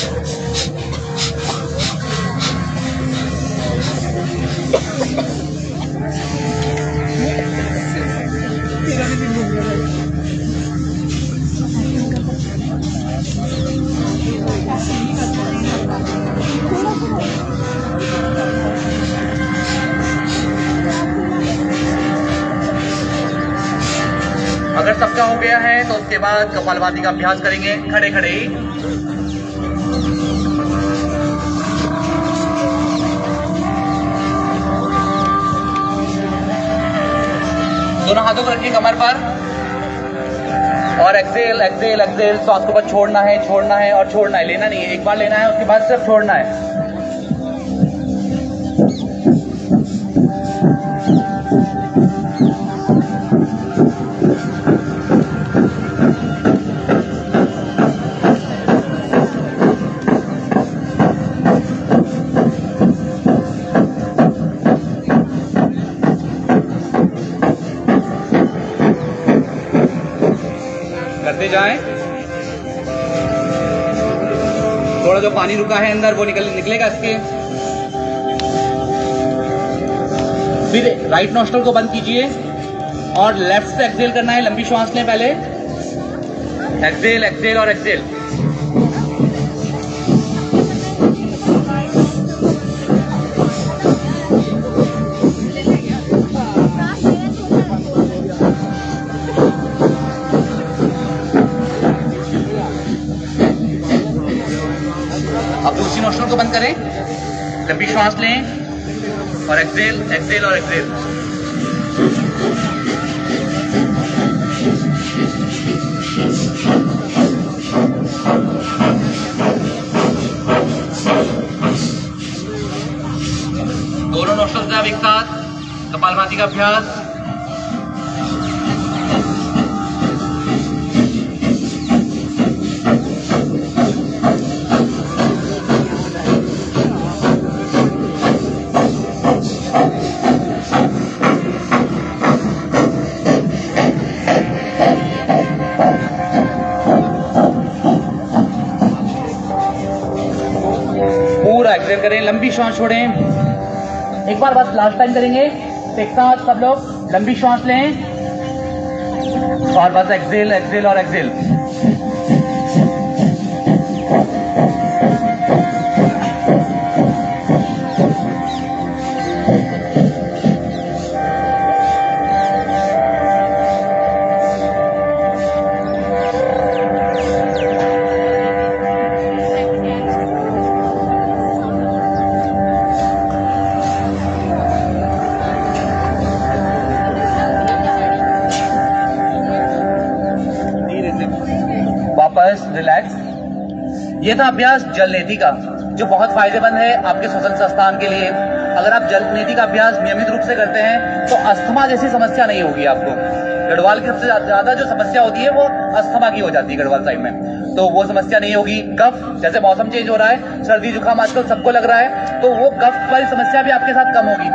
अगर सबका हो गया है तो उसके बाद कपालभाति का अभ्यास करेंगे खड़े खड़े ही। दोनों हाथों को रखिए कमर पर और एक्सेल एक्सेल एक्सेल, श्वास को बस छोड़ना है और छोड़ना है, लेना नहीं है। एक बार लेना है, उसके बाद सिर्फ छोड़ना है। करते जाएं। थोड़ा जो पानी रुका है अंदर वो निकलेगा इसके। फिर राइट नोस्ट्रल को बंद कीजिए और लेफ्ट से एक्सेल करना है। लंबी श्वास लें पहले, एक्सेल एक्सेल और एक्सेल। अब दूसरी नोस्ट्रल को बंद करें, लंबी श्वास लें और एक्सेल एक्सेल और एक्सेल। दोनों नोस्ट्रल से आप एक साथ कपालभाति का अभ्यास। करें, लंबी श्वास छोड़ें। एक बार बस लास्ट टाइम करेंगे। एक साथ सब लोग लंबी श्वास लें और बस एक्सेल एक्सेल और एक्सेल। वापस रिलैक्स। ये था अभ्यास जल नीति का, जो बहुत फायदेमंद है आपके श्वसन संस्थान के लिए। अगर आप जल नीति का अभ्यास नियमित रूप से करते हैं तो अस्थमा जैसी समस्या नहीं होगी आपको। गढ़वाल की सबसे ज्यादा जो समस्या होती है वो अस्थमा की हो जाती है गढ़वाल साइड में, तो वो समस्या नहीं होगी। कफ, जैसे मौसम चेंज हो रहा है, सर्दी जुकाम आजकल सबको लग रहा है, तो वो कफ वाली समस्या भी आपके साथ कम होगी।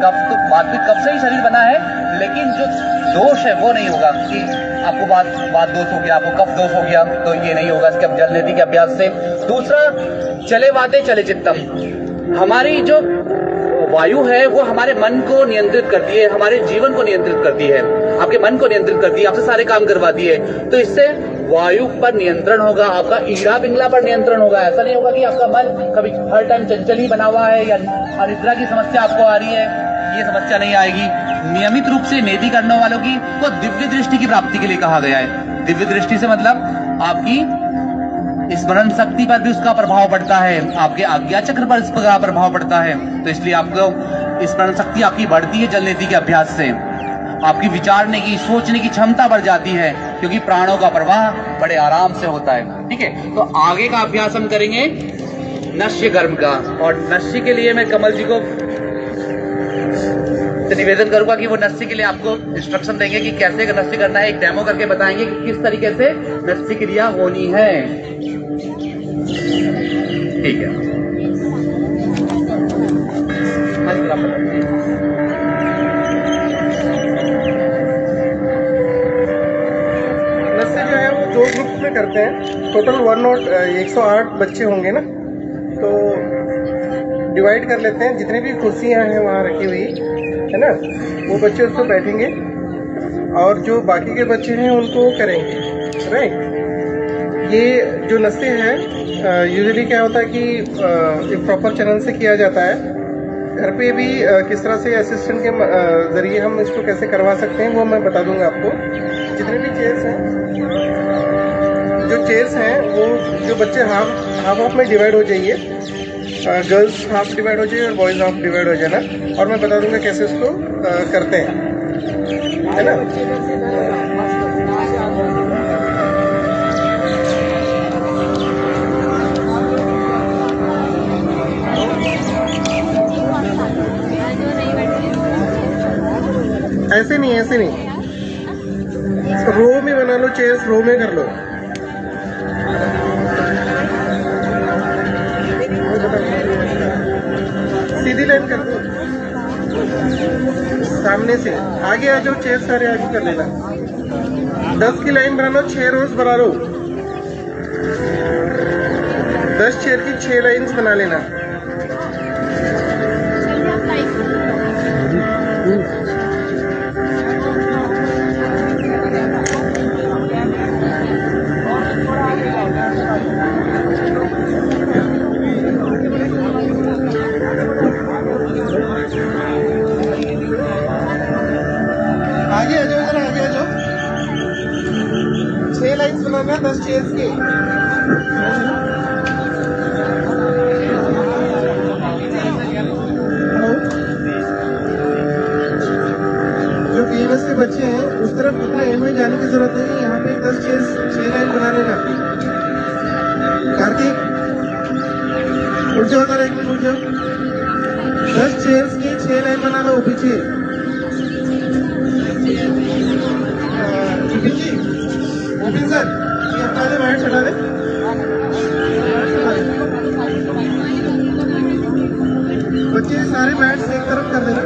कफ तो बात भी कफ से ही शरीर बना है, लेकिन जो दोष है वो नहीं होगा कि आपको बात दोष हो गया, आपको कफ दोष हो गया, तो ये नहीं होगा इसके जल नीति के अभ्यास से। दूसरा, चले वाते चले चित्तम। हमारी जो वायु है वो हमारे मन को नियंत्रित करती है, हमारे जीवन को नियंत्रित करती है, आपके मन को नियंत्रित करती है, आपसे सारे काम करवाती है। तो इससे वायु पर नियंत्रण होगा, आपका ईड़ा पिंगला पर नियंत्रण होगा। ऐसा नहीं होगा कि आपका मन कभी हर टाइम चंचल ही बना हुआ है या अनिद्रा की समस्या आपको आ रही है, ये समस्या नहीं आएगी। नियमित रूप से नेति करने वालों की को दिव्य दृष्टि की प्राप्ति के लिए कहा गया है। दिव्य दृष्टि से मतलब आपकी स्मरण शक्ति पर भी उसका प्रभाव पड़ता है, आपके आज्ञा चक्र पर इसका प्रभाव पड़ता है। तो इसलिए आपको स्मरण शक्ति आपकी बढ़ती है जल नीति के अभ्यास से। आपकी विचारने की, सोचने की क्षमता बढ़ जाती है, क्योंकि प्राणों का प्रवाह बड़े आराम से होता है। ठीक है, तो आगे का अभ्यास हम करेंगे नश्य कर्म का। और नश्य के लिए मैं कमल जी को निवेदन करूंगा कि वो नस्य के लिए आपको इंस्ट्रक्शन देंगे कि कैसे नस्य करना है। एक डेमो करके बताएंगे कि किस तरीके से नस्य क्रिया होनी है। ठीक है, नस्य जो है वो 2 ग्रुप्स में करते हैं। टोटल 108 बच्चे होंगे ना, तो डिवाइड कर लेते हैं। जितनी भी कुर्सियां हैं वहाँ रखी हुई है ना, वो बच्चे उसको बैठेंगे और जो बाकी के बच्चे हैं उनको करेंगे, राइट। ये जो नस्य है यूजुअली क्या होता है कि एक प्रॉपर चैनल से किया जाता है। घर पे भी किस तरह से असिस्टेंट के ज़रिए हम इसको कैसे करवा सकते हैं वो मैं बता दूंगा आपको। जितने भी चेयर्स हैं वो जो बच्चे हाफ में डिवाइड हो जाइए, गर्ल्स हाफ डिवाइड हो जाए और बॉयज़ हाफ डिवाइड हो जाए ना, और मैं बता दूंगा कैसे इसको करते हैं, है ना। ऐसे नहीं, रो में बना लो, चेयर्स रो में कर लो। सीधी लाइन कर दो, सामने से आगे आ जाओ, चेयर सारे आगे कर लेना। 10 की लाइन बना लो, 6 रोज बना लो। 10 चेयर की 6 लाइन्स बना लेना। आगे आ जाओ, जरा आगे आ जाओ। 6 लाइन्स बनाना 10 चेयर्स की। जो PMS के बच्चे हैं उस तरफ उतना एम में जाने की जरूरत नहीं है। यहाँ पे 10 चेयर्स 6 लाइन बना लेना। कार्तिक उठ जाओ, जरा 1 मिनट उठ जाओ। 10 चेयर्स की 6 लाइन बना लो पीछे। मोबिन सर, ये अपना जो बाहर चला दे। बच्चे सारे बैट्स एक तरफ कर देना।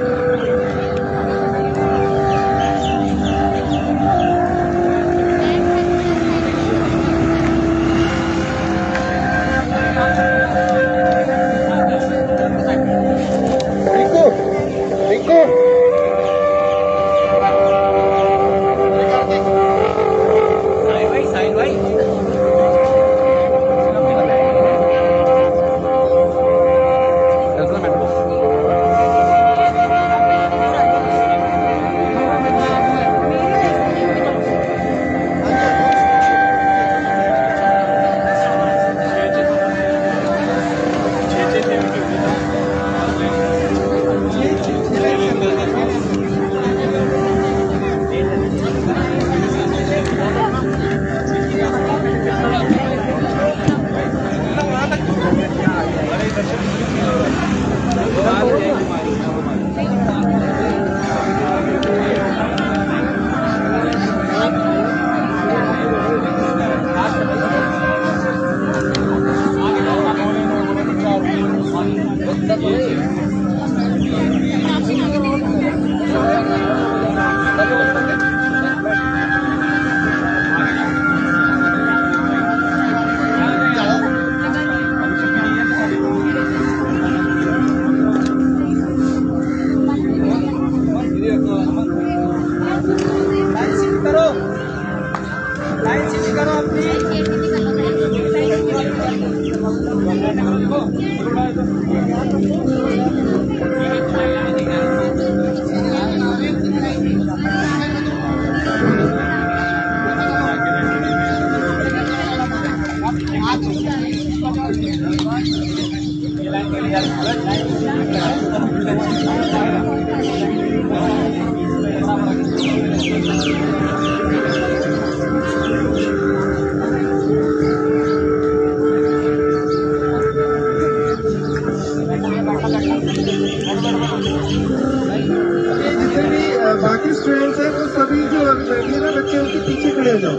बाकी स्टूडेंट्स हैं वो सभी जो बैठे ना बच्चे उनके पीछे खड़े हो जाओ।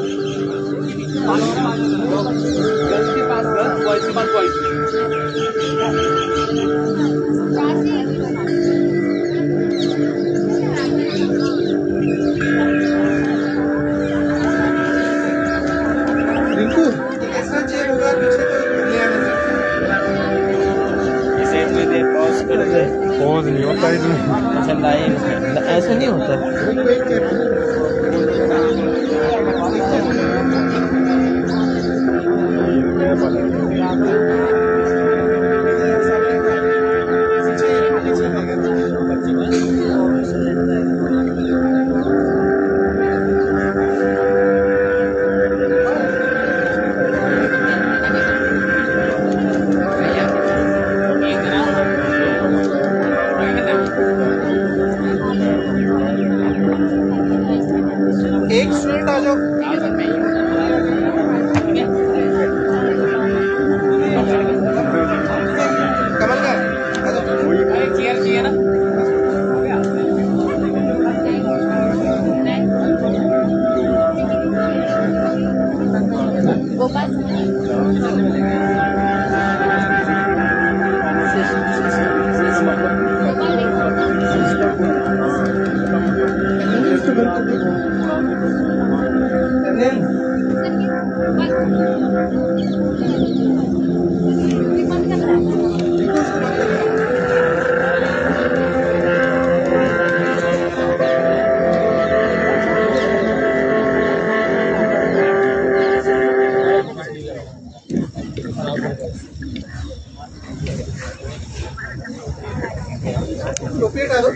रिंकू कैसा चेयर होगा पीछे तो ले आना। इसे इतनी देर पॉज कर दे। पॉज नहीं होता इसमें। अच्छा लाइन ऐसा नहीं होता। एक स्टूडेंट आ जाओ। कमल का चेयर चाहिए ना। टोपी हटा दो।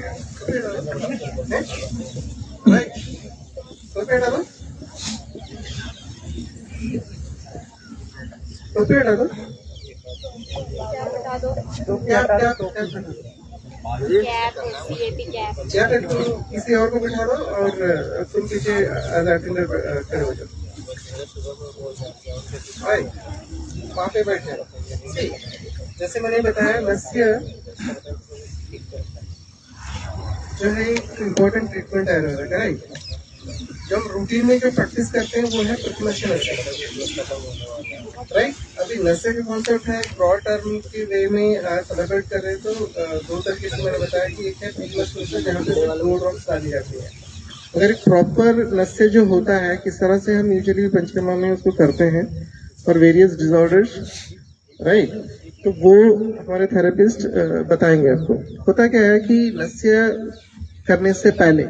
टोपी हटा दो। टोपी हटा दो। कैप किसी और को बिठा दो और तुम पीछे एज अटेंडर खड़े हो जाओ। वहाँ पे बैठे। जैसे मैंने बताया नस्य जो है एक इम्पोर्टेंट ट्रीटमेंट है, राइट। जो हम रूटीन में जो प्रैक्टिस करते हैं वो है प्रतिमस्य नस्य, राइट। अभी नस्य का कॉन्सेप्ट है ब्रॉड टर्म के वे में सेलिब्रेट कर रहे हैं तो दो तरीके से मैंने बताया कि एक है प्रतिमस्य नस्य जहाँ पे 2 ड्रॉप्स डाली जाती है। अगर एक प्रॉपर नस्य जो होता है किस तरह से हम यूजुअली पंचकर्मा में उसको करते हैं फॉर वेरियस डिसऑर्डर्स, राइट, तो वो हमारे थेरेपिस्ट बताएंगे आपको। होता क्या है कि नस्य करने से पहले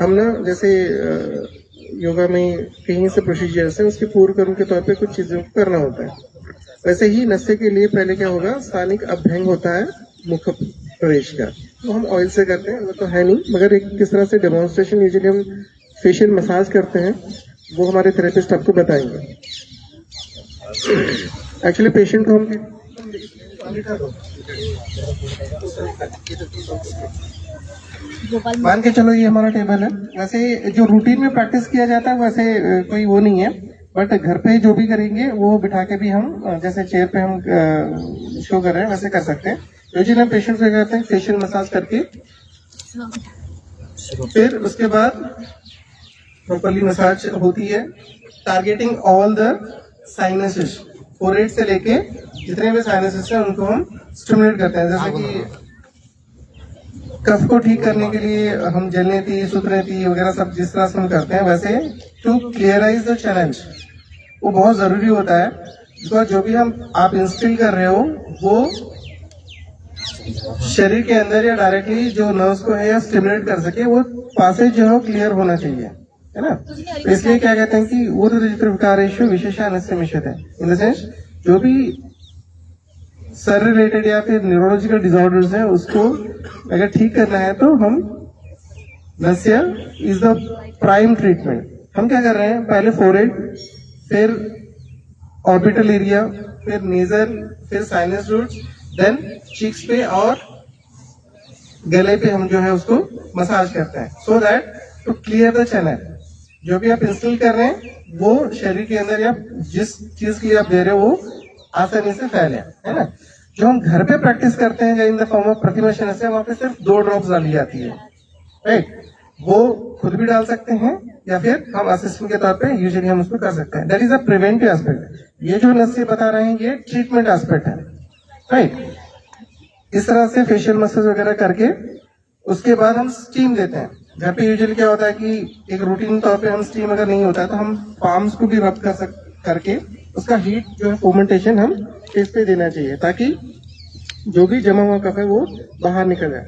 हम ना जैसे योगा में कहीं से प्रोसीजर्स है उसके पूर्व कर्म के तौर पे कुछ चीजों को करना होता है। वैसे ही नस्य के लिए पहले क्या होगा, स्थानिक अभ्यंग होता है मुख प्रवेश का, तो हम ऑयल से करते हैं, वो तो है नहीं, मगर एक किस तरह से डेमोन्स्ट्रेशन यूजुअली हम फेशियल मसाज करते हैं वो हमारे थेरेपिस्ट आपको बताएंगे। एक्चुअली पेशेंट को हम मान के चलो ये हमारा टेबल है। वैसे जो रूटीन में प्रैक्टिस किया जाता है वैसे कोई वो नहीं है, बट घर पे जो भी करेंगे वो बिठा के भी हम जैसे चेयर पे हम शो कर रहे हैं वैसे कर सकते हैं। यूजुअली हम पेशेंट को करते हैं फेशियल मसाज करके, फिर उसके बाद प्रॉपर्ली मसाज होती है, targeting all the sinuses, forehead से लेके जितने भी साइनसेस हैं उनको हम स्टिमुलेट करते हैं। जैसे कि कफ को ठीक करने के लिए हम जलनेती, सुतनेती वगैरह सब जिस तरह से हम करते हैं, वैसे टू क्लियराइज द चैलेंज वो बहुत जरूरी होता है। बिकॉज जो भी आप इंस्टिल कर रहे हो वो शरीर के अंदर या डायरेक्टली जो नर्व्स को है या स्टिमुलेट कर सके, वो पासेज जो है क्लियर होना चाहिए, है ना। तो इसलिए क्या कहते हैं कि वो विकारेशु विशेषानस्यमिष्यते है, इन द सेंस जो भी सर रिलेटेड या फिर न्यूरोलॉजिकल डिसऑर्डर्स है उसको अगर ठीक करना है तो हम नस्य इज द प्राइम ट्रीटमेंट। हम क्या कर रहे हैं, पहले फोरहेड, फिर ऑर्बिटल एरिया, फिर नेजल, फिर साइनस रूट्स, देन चीक्स पे और गले पे हम जो है उसको मसाज करते हैं, so that to clear the channel. जो भी आप इंस्टॉल कर रहे हैं वो शरीर के अंदर या जिस चीज के लिए आप दे रहे हो वो आसानी से फैले, है ना। जो हम घर पे प्रैक्टिस करते हैं इन द फॉर्म ऑफ प्रतिमा से, वहां पे सिर्फ 2 ड्रॉप्स डाली जाती है, राइट। वो खुद भी डाल सकते हैं या फिर हम असिस्टेंट के तौर पे यूजुअली हम उसको कर सकते हैं। That is a preventive aspect. ये जो नस्से बता रहे हैं ये ट्रीटमेंट एस्पेक्ट है, राइट। इस तरह से फेशियल मसाज वगैरह करके उसके बाद हम स्टीम देते हैं। घर पे यूजुअली क्या होता है कि एक रूटीन तौर पे हम स्टीम अगर नहीं होता है तो हम पाम्स को भी रब करके उसका हीट जो है फोमेंटेशन हम फेस पे देना चाहिए, ताकि जो भी जमा हुआ कफ है वो बाहर निकल जाए।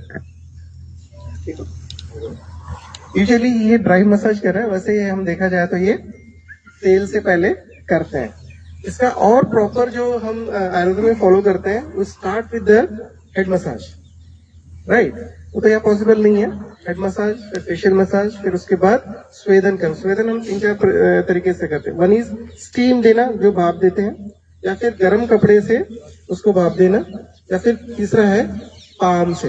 यूजुअली ये ड्राई मसाज कर रहा है, वैसे ये हम देखा जाए तो ये तेल से पहले करते हैं। इसका और प्रॉपर जो हम आयुर्वेद में फॉलो करते हैं वो start with the head massage, right. वो तो यहाँ पॉसिबल नहीं है। हेड मसाज, फिर फेशियल मसाज, फिर उसके बाद स्वेदन कर। स्वेदन हम 3-4 तरीके से करते हैं। वन इज स्टीम देना, जो भाप देते हैं, या फिर गर्म कपड़े से उसको भाप देना, या फिर तीसरा है पाम से,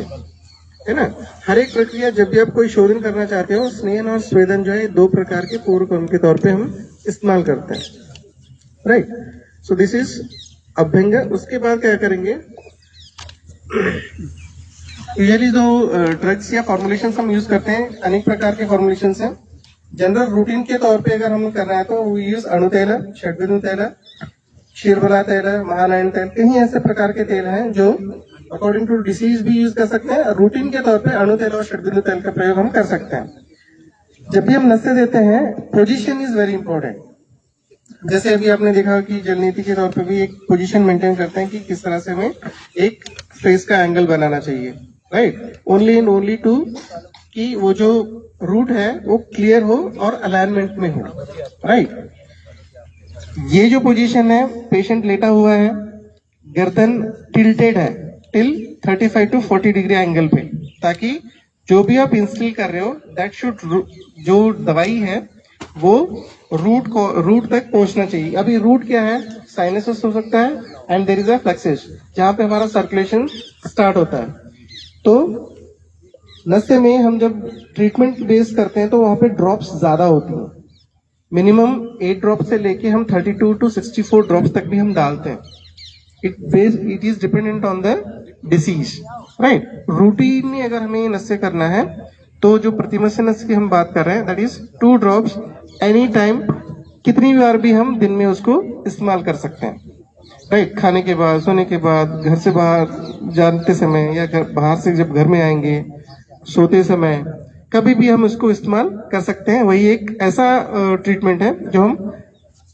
है ना। हर एक प्रक्रिया जब भी आप कोई शोधन करना चाहते हो, स्नेहन और स्वेदन जो है 2 प्रकार के पूर्व कर्म के तौर पे हम इस्तेमाल करते हैं, right. So this is abhyanga. उसके बाद क्या करेंगे, यूजुअली जो ड्रग्स या फॉर्मुलेशन हम यूज करते हैं, अनेक प्रकार के फॉर्मुलेशन हैं। जनरल रूटीन के तौर पे अगर हम कर रहे हैं तो वी यूज अणुतेल, षड्विनु तेल, क्षीरबला तेल, महानायन तेल, कई ऐसे प्रकार के तेल हैं जो अकॉर्डिंग टू डिसीज भी यूज कर सकते हैं। रूटीन के तौर पे अणुतेल और षड्विनु तेल का प्रयोग हम कर सकते हैं। जब भी हम नशे देते हैं, पोजीशन इज वेरी इंपॉर्टेंट। जैसे अभी आपने देखा कि जलनीति के तौर पे भी एक पोजीशन मेंटेन करते हैं कि किस तरह से हमें एक फेस का एंगल बनाना चाहिए, right. Only in only to कि वो जो रूट है वो क्लियर हो और अलाइनमेंट में हो, राइट। ये जो पोजीशन है, पेशेंट लेटा हुआ है, गर्दन टिल्टेड है टिल 35 to 40 डिग्री एंगल पे, ताकि जो भी आप इंस्टिल कर रहे हो दैट शुड, जो दवाई है वो रूट तक पहुंचना चाहिए। अभी रूट क्या है, साइनस हो सकता है and there is a plexus, जहां पे हमारा सर्कुलेशन स्टार्ट होता है। तो नशे में हम जब ट्रीटमेंट बेस करते हैं तो वहां पे ड्रॉप्स ज्यादा होती हैं। मिनिमम 8 ड्रॉप से लेके हम 32 to 64 ड्रॉप्स तक भी हम डालते हैं। It is dependent on the disease, right. Routine में अगर हमें नशे करना है तो जो प्रतिमस्य नशे की हम बात कर रहे हैं that is 2 drops any time, कितनी बार भी हम दिन में उसको इस्तेमाल कर सकते हैं, राइट। खाने के बाद, सोने के बाद, घर से बाहर जाते समय, या बाहर से जब घर में आएंगे, सोते समय, कभी भी हम उसको इस्तेमाल कर सकते हैं। वही एक ऐसा ट्रीटमेंट है जो हम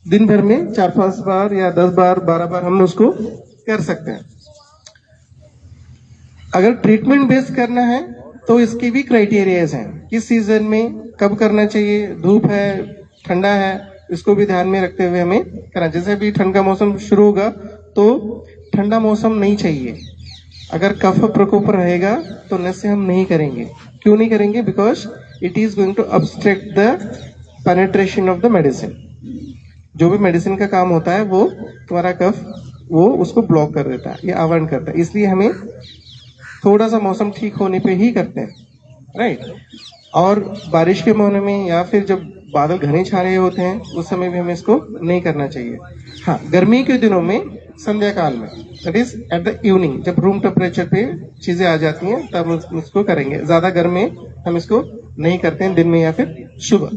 दिन भर में 4-5 बार या 10 बार 12 बार हम उसको कर सकते हैं। अगर ट्रीटमेंट बेस करना है तो इसकी भी क्राइटेरियाज हैं, किस सीजन में कब करना चाहिए, धूप है, ठंडा है, इसको भी ध्यान में रखते हुए हमें करना। जैसे भी ठंड का मौसम शुरू होगा तो ठंडा मौसम नहीं चाहिए। अगर कफ प्रकोप रहेगा तो नशे हम नहीं करेंगे। क्यों नहीं करेंगे? Because it is going to obstruct the penetration of the medicine. जो भी मेडिसिन का काम होता है वो तुम्हारा कफ वो उसको ब्लॉक कर देता है या आवरण करता है। इसलिए हमें थोड़ा सा मौसम ठीक होने पे ही करते हैं, राइट। और बारिश के महीने में या फिर जब बादल घने छा रहे होते हैं उस समय भी हमें इसको नहीं करना चाहिए। हाँ, गर्मी के दिनों में संध्या काल में, that is at the evening, जब रूम टेम्परेचर पे चीजें आ जाती हैं तब हम इसको करेंगे। ज्यादा गर्म में हम इसको नहीं करते हैं, दिन में या फिर सुबह।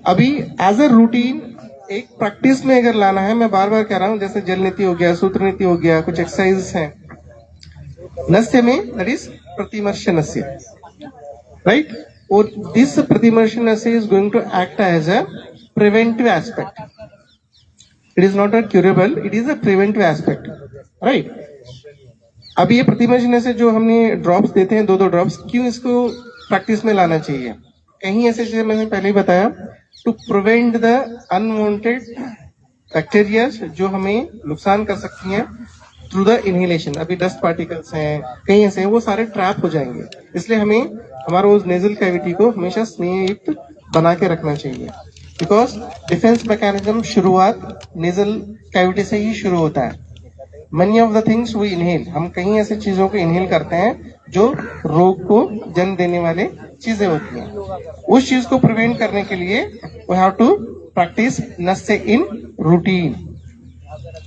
अभी एज अ रूटीन एक प्रैक्टिस में अगर लाना है, मैं बार बार कह रहा हूं, जैसे जल नीति हो गया, सूत्र नीति हो गया, कुछ एक्सरसाइज हैं नस्य में, that is pratimarsha nasya, right. और this pratimarsha nasya is going to act as a preventive aspect. It is not a curable, it is a preventive aspect, right. अब ये प्रतिमर्श नस्य जो हमने ड्रॉप्स देते हैं, 2-2 ड्रॉप्स, क्यों इसको प्रैक्टिस में लाना चाहिए? कहीं ऐसे चीजें मैंने पहले ही बताया, to prevent the unwanted bacteria जो हमें नुकसान कर सकती हैं थ्रू द इनहेलेशन। अभी डस्ट पार्टिकल्स हैं, कहीं ऐसे हैं, वो सारे ट्रैप हो जाएंगे। इसलिए हमें हमारा उस नेजल कैविटी को हमेशा स्नेहयुक्त बना के रखना चाहिए, बिकॉज डिफेंस मैकेनिज्म शुरुआत नेजल कैविटी से ही शुरू होता है। Many of the things we inhale, हम कहीं ऐसे चीजों को इनहेल करते हैं जो रोग को जन्म देने वाले चीजें होती हैं। उस चीज को प्रिवेंट करने के लिए we have to practice nasya in routine,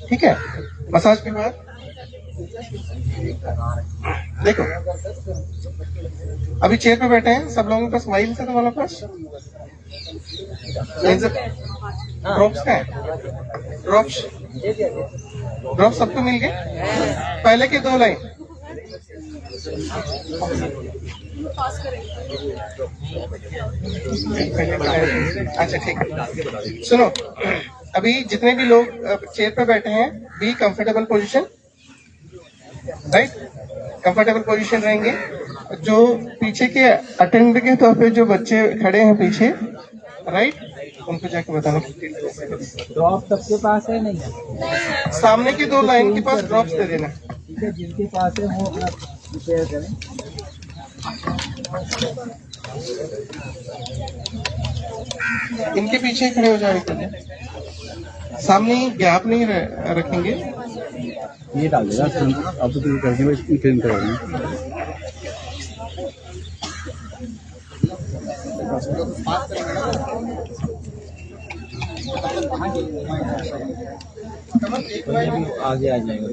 ठीक है। मसाज के बाद देखो, अभी चेयर पे बैठे हैं सब लोगों के पास वाइल्स है, तुम्हारे पास ड्रॉप्स का है? ड्रॉप्स सबको मिल गए? पहले के 2 लाइन अच्छा ठीक है। सुनो, अभी जितने भी लोग चेयर पे बैठे हैं, be comfortable position, right. Comfortable position रहेंगे। जो पीछे के अटेंड के तौर पे जो बच्चे खड़े हैं पीछे, राइट, उनको जाके बताना ड्रॉप सबके पास है नहीं? सामने की 2 लाइन के पास ड्रॉप्स दे देना, ठीक है। जिनके पास है वो अपना प्रिपेयर करें। इनके पीछे खड़े हो जाएंगे, सामने गैप नहीं रखेंगे। ये डाल देगा अब तो करके मैं इसकी फिल्म कराऊंगा। आगे आ जाएगा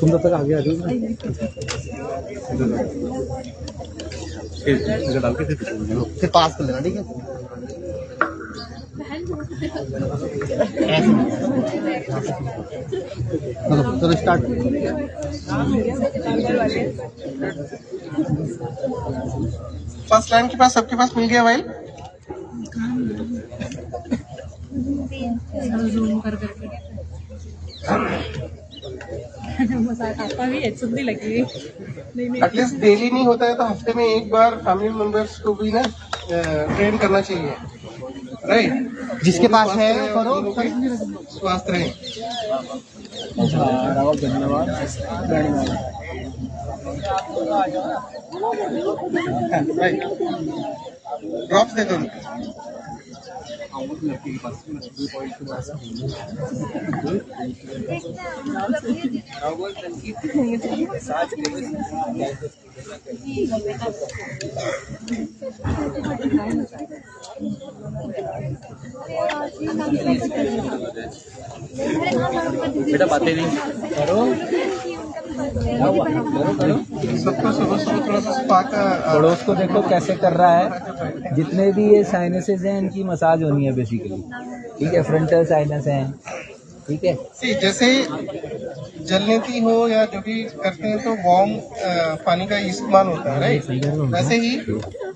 तुम तब तक आगे आ जाओ, डाल के फिर पास कर लेना, ठीक है। चलो स्टार्ट। फर्स्ट लाइन के पास सबके पास मिल गया वाइल? आपका भी अच्छी लगी। एटलीस्ट डेली नहीं होता है तो हफ्ते में एक बार फैमिली मेंबर्स को भी ना ट्रेन करना चाहिए, राइट। जिसके पास है करो, स्वास्थ्य रहे। धन्यवाद। ड्रॉप्स दे दो। बेटा बातें नहीं करो, सबको सुबह सुबह थोड़ा सा स्पा का पड़ोस को देखो कैसे कर रहा है। जितने भी ये साइनसेस हैं इनकी मसाज होनी है बेसिकली, ठीक है। फ्रंटल साइनस हैं, ठीक है। जैसे जलनीति हो या जो भी करते हैं तो वार्म पानी का इस्तेमाल होता है, राइट। वैसे ही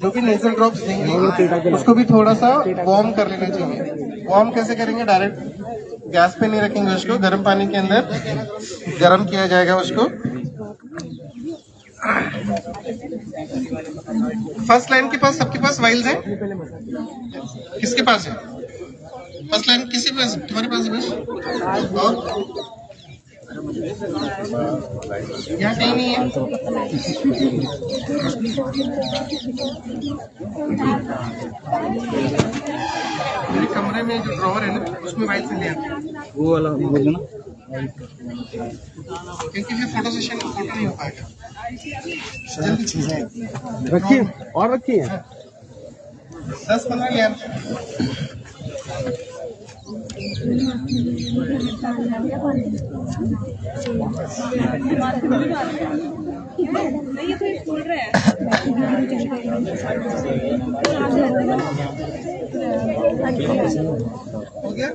जो भी नेजल ड्रॉप्स देंगे उसको भी थोड़ा सा वार्म कर लेना चाहिए। वार्म कैसे करेंगे? डायरेक्ट गैस पे नहीं रखेंगे उसको, गर्म पानी के अंदर गर्म किया जाएगा उसको। फर्स्ट लाइन के पास सबके पास वाइल्स हैं? किसके पास है फर्स्ट लाइन? किसी पास? तुम्हारे पास है बस? और यहाँ कहीं नहीं है। मेरे कमरे में जो ड्रॉवर है ना उसमें वाइल्स ले आते हैं। वो वाला बोल देना। क्योंकि फिर फोटो सेशन फोटो नहीं हो पाएगा। रखिए और रखिए 10-15 लेयर। हो गया।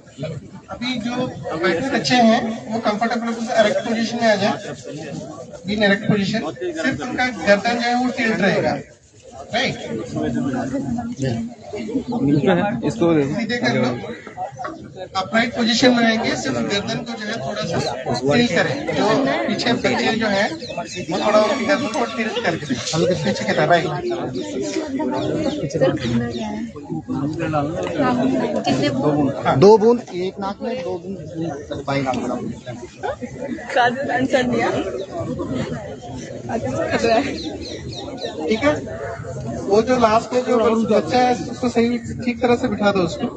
अभी जो बैठे बच्चे हैं वो कंफर्टेबल एरेक्ट पोजीशन में आ जाए। इन एरेक्ट पोजीशन सिर्फ उनका गर्दन जो है वो टिल्ट रहेगा, राइट। इसको सीधे कर लो, अपराइट पोजीशन में रहेंगे, सिर्फ गर्दन को जो है थोड़ा सा टिल्ट करें। जो पीछे जो है वो थोड़ा उनकी गर्दन को टिल्ट करके दें, हल्के पीछे की तरह, राइट। दो बूंद एक नाक में, 2 बूंद बाई नाक में। ठीक है, वो जो लास्ट में जो बच्चा है उसको सही ठीक तरह से बिठा दो, उसको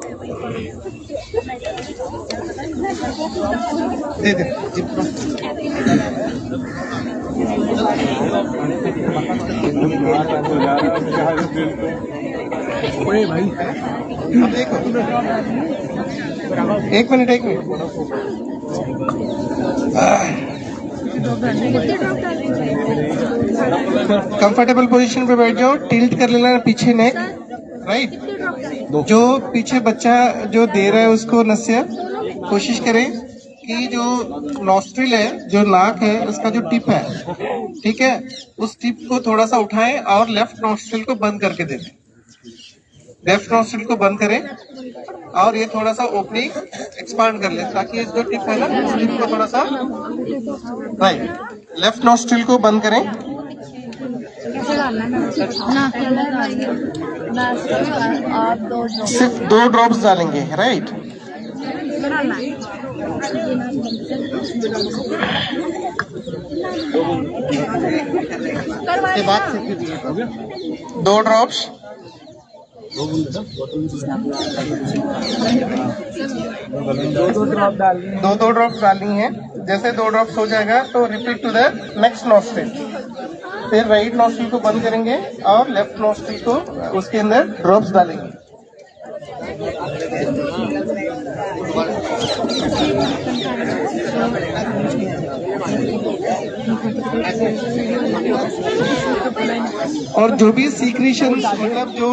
दे दे। अब देखो, एक मिनट कंफर्टेबल पोजीशन पे बैठ जाओ, टिल्ट कर लेना पीछे नेक, राइट। जो पीछे बच्चा जो दे रहा है उसको नसिया कोशिश करें कि जो नॉस्ट्रिल है, जो नाक है, उसका जो टिप है, ठीक है, उस टिप को थोड़ा सा उठाएं और लेफ्ट नॉस्ट्रिल को बंद करके दे दें। लेफ्ट नॉस्ट्रिल को बंद करें और ये थोड़ा सा ओपनिंग एक्सपांड कर ले, ताकि जो टिप है ना, उस टिप को थोड़ा सा, राइट। लेफ्ट नॉस्ट्रिल को बंद करें, सिर्फ 2 ड्रॉप्स डालेंगे, राइट। के बाद 2 ड्रॉप्स, दो ड्रॉप डालनी है। जैसे 2 ड्रॉप्स हो जाएगा तो repeat to the next nostril. फिर राइट नॉस्ट्रिल को बंद करेंगे और लेफ्ट नॉस्ट्रिल को उसके अंदर ड्रॉप्स डालेंगे। और जो भी सीक्रेशंस, मतलब जो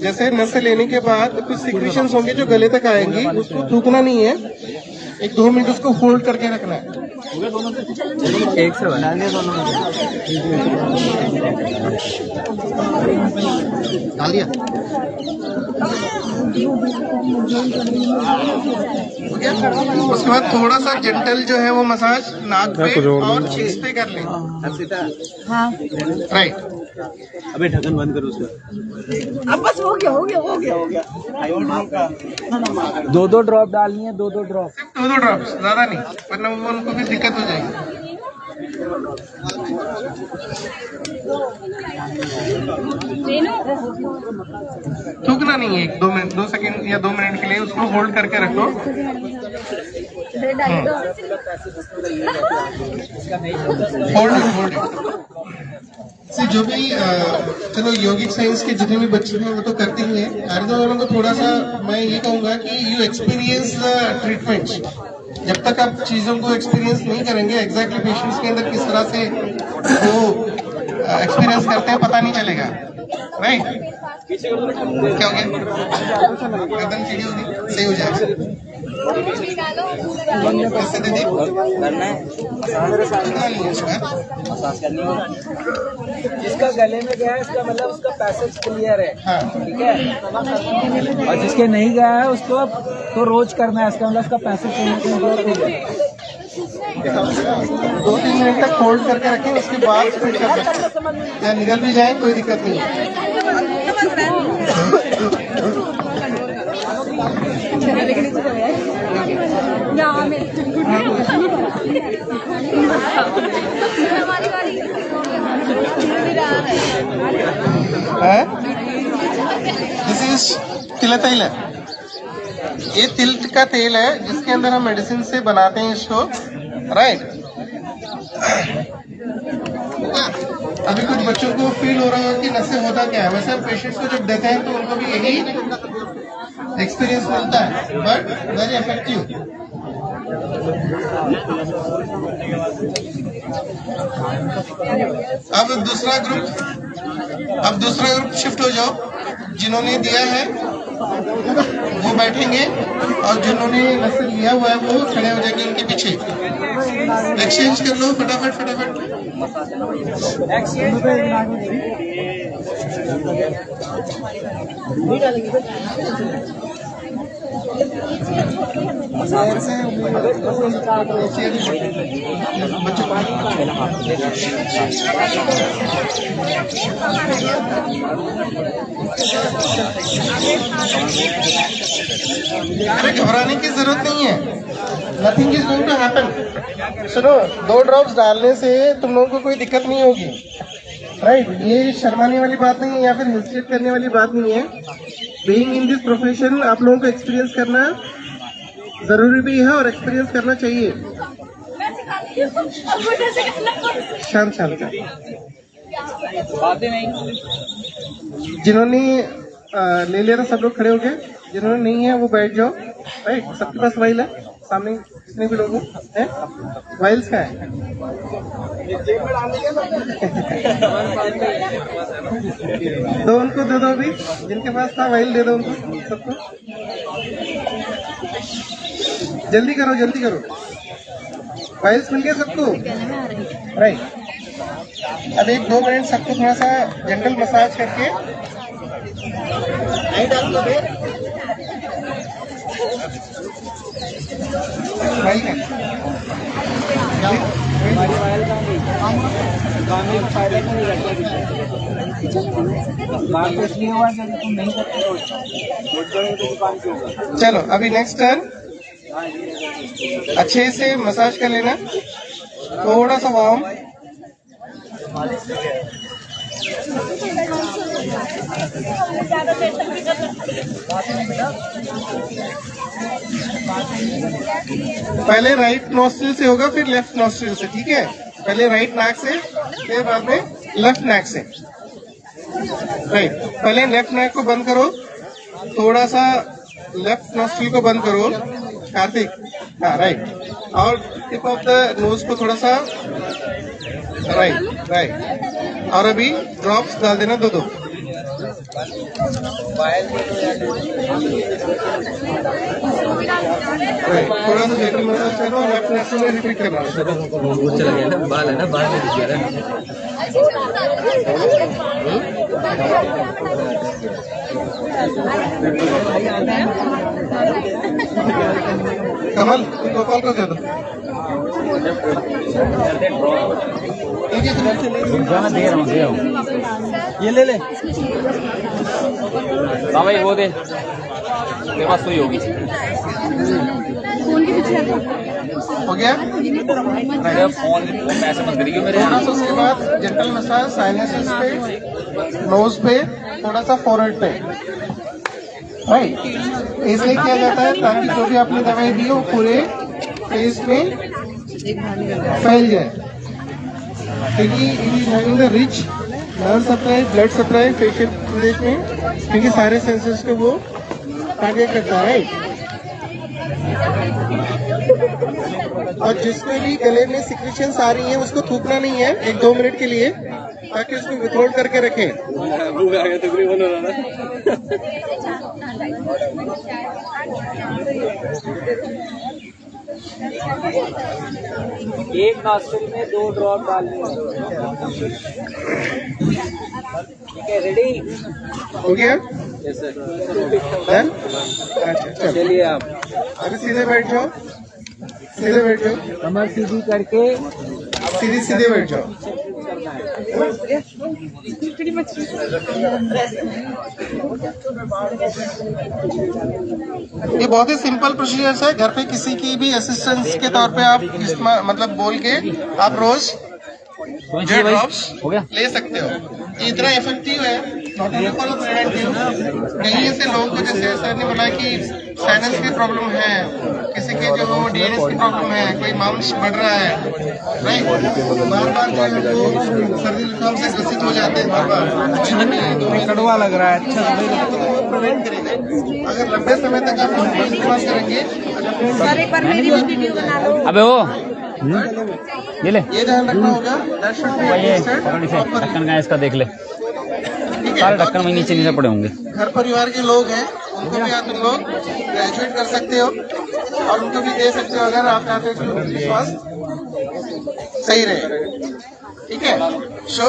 जैसे नसें लेने के बाद कुछ सीक्रेशंस होंगे जो गले तक आएंगी, उसको थूकना नहीं है, 1-2 मिनट उसको होल्ड करके रखना है। एक से बना लिया दोनों डाल दिया। उसके बाद थोड़ा सा जेंटल जो है वो मसाज नाक पे और चीज पे कर लें, राइट। अबे ढक्कन बंद करो उसका। अब बस हो गया। 2 ड्रॉप डालनी है, 2 ड्रॉप। 2 ड्रॉप्स, ज्यादा नहीं, वरना उनको भी दिक्कत हो जाएगी। थूकना नहीं है, 2 सेकंड या 2 मिनट के लिए उसको होल्ड करके रखो। होल्ड से जो भी चलो यौगिक साइंस के जितने भी बच्चे हैं वो तो करते ही हैं। आयुर्वेद वालों को थोड़ा सा मैं ये कहूँगा कि यू एक्सपीरियंस द ट्रीटमेंट। जब तक आप चीज़ों को एक्सपीरियंस नहीं करेंगे, एग्जैक्टली पेशेंट्स के अंदर किस तरह से वो एक्सपीरियंस करते हैं पता नहीं चलेगा, राइट। क्या हो गया, गर्दन टेढ़ी होगी, सही हो जाएगा। कैसे दे दी जिसका गले में गया है इसका मतलब उसका पैसेज क्लियर है, हाँ। ठीक है। और जिसके नहीं गया है उसको तो रोज करना है, इसका मतलब उसका पैसेज क्लियर है। 2-3 मिनट तक होल्ड करके रखें, उसके बाद फिर कर सकते हैं, या निकल भी जाए कोई दिक्कत नहीं है। दिस इज तिलतैल, ये तिल का तेल है जिसके अंदर हम मेडिसिन से बनाते हैं इसको, राइट। अभी कुछ बच्चों को फील हो रहा है कि नशे होता क्या है, वैसे पेशेंट्स को जब देते हैं तो उनको भी यही एक्सपीरियंस मिलता है, बट वेरी इफेक्टिव। अब दूसरा ग्रुप शिफ्ट हो जाओ। जिन्होंने दिया है वो बैठेंगे और जिन्होंने नशे लिया हुआ है वो खड़े हो जाएंगे उनके पीछे। एक्सचेंज कर लो फटाफट फटाफट। अरे घबराने की जरूरत नहीं है, nothing is going to happen. सुनो, 2 ड्रॉप्स डालने से तुम लोगों को कोई दिक्कत नहीं होगी, राइट। ये शर्माने वाली बात नहीं है या फिर हेजिटेट करने वाली बात नहीं है। बीइंग इन दिस प्रोफेशन आप लोगों को एक्सपीरियंस करना जरूरी भी है और एक्सपीरियंस करना चाहिए। शांत शांत। जिन्होंने ले लिया था सब लोग खड़े हो गए, जिन्होंने नहीं है वो बैठ जाओ, राइट। सबके पास वाइल है, सामने जितने भी लोग हैं वाइल्स का है। दो उनको दे दो, अभी जिनके पास था वाइल दे दो उनको सबको। जल्दी करो जल्दी करो, वाइल्स मिल गया सबको, राइट। अब 1-2 मिनट सबको थोड़ा सा जनरल मसाज करके चलो अभी नेक्स्ट टर्न। अच्छे से मसाज कर लेना, थोड़ा सा वार्म। पहले राइट नोस्ट्रिल से होगा, फिर लेफ्ट नोस्ट्रिल से, ठीक है। पहले राइट नाक से, फिर बाद में लेफ्ट नाक से, राइट। पहले लेफ्ट नाक को बंद करो, थोड़ा सा लेफ्ट नोस्ट्रिल को बंद करो कार्तिक, हाँ राइट। और टिप ऑफ द नोज को थोड़ा सा, राइट राइट। और अभी ड्रॉप्स डाल देना 2-2। थोड़ा सा जेंटल मसाज करो और लेफ्ट नेक में रिपीट करना। चला गया ना, बाल है ना, बाल में दिख गया कमल गोपाल को दे दो। ये ले ले भाई, वो दे, मेरे पास सुई होगी। हो गया फोन पैसे मत करिए मेरे। थोड़ा सा उसके बाद जेंटल मसाज साइनसेस पे, नोज पे, थोड़ा सा फोरहेड पे, राइट। इसलिए किया जाता है ताकि जो भी आपने दवाई दी हो पूरे फेस में फैल जाए, क्योंकि it is having the rich nerve supply, blood supply facial प्रदेश में, क्योंकि सारे सेंसेस को वो टारगेट करता है, राइट। और जिसमें भी गले में सिक्रेशंस आ रही हैं उसको थूकना नहीं है 1-2 मिनट के लिए, ताकि उसको विथहोल्ड करके रखें। एक नॉस्ट्रिल में 2 ड्रॉप डालने हैं। ठीक है, रेडी हो गया? Yes sir. डन? अच्छा चलो, चलिए आप अभी सीधे बैठ जाओ, सीधे बैठ जाओ, कमर सीधी करके सीधे बैठ जाओ। ये बहुत ही सिंपल प्रोसीजर है, घर पे किसी की भी असिस्टेंस के तौर पे आप मतलब बोल के आप रोज ड्रॉप्स ले सकते हो। ये इतना इफेक्टिव है नॉट ओनली फॉर प्रिवेंटिव, कई ऐसे लोगों को, जैसे सर ने बोला कि साइनस की प्रॉब्लम है, किसी के जो डीएनएस की प्रॉब्लम है, कोई मांस बढ़ रहा है, राइट, बार बार जो सर्दी जुकाम से ग्रसित हो जाते हैं, बार बार कड़वा लग रहा है, अच्छा तो प्रिवेंट करेगा। अगर लंबे समय तक आप इस्तेमाल करेंगे, सर एक बार मेरी भी वीडियो बना लो। अबे वो ये ले, ये ध्यान रखना होगा, ये पकड़ इसे, ढक्कन का इसका देख ले, सारे ढक्कन वहीं नीचे नीचे पड़े होंगे। घर परिवार के लोग हैं, उनको भी आप तुम लोग ग्रेजुएट कर सकते हो और उनको भी दे सकते हो अगर आप चाहते हो कि उनकी स्वास्थ्य सही रहे। ठीक है, so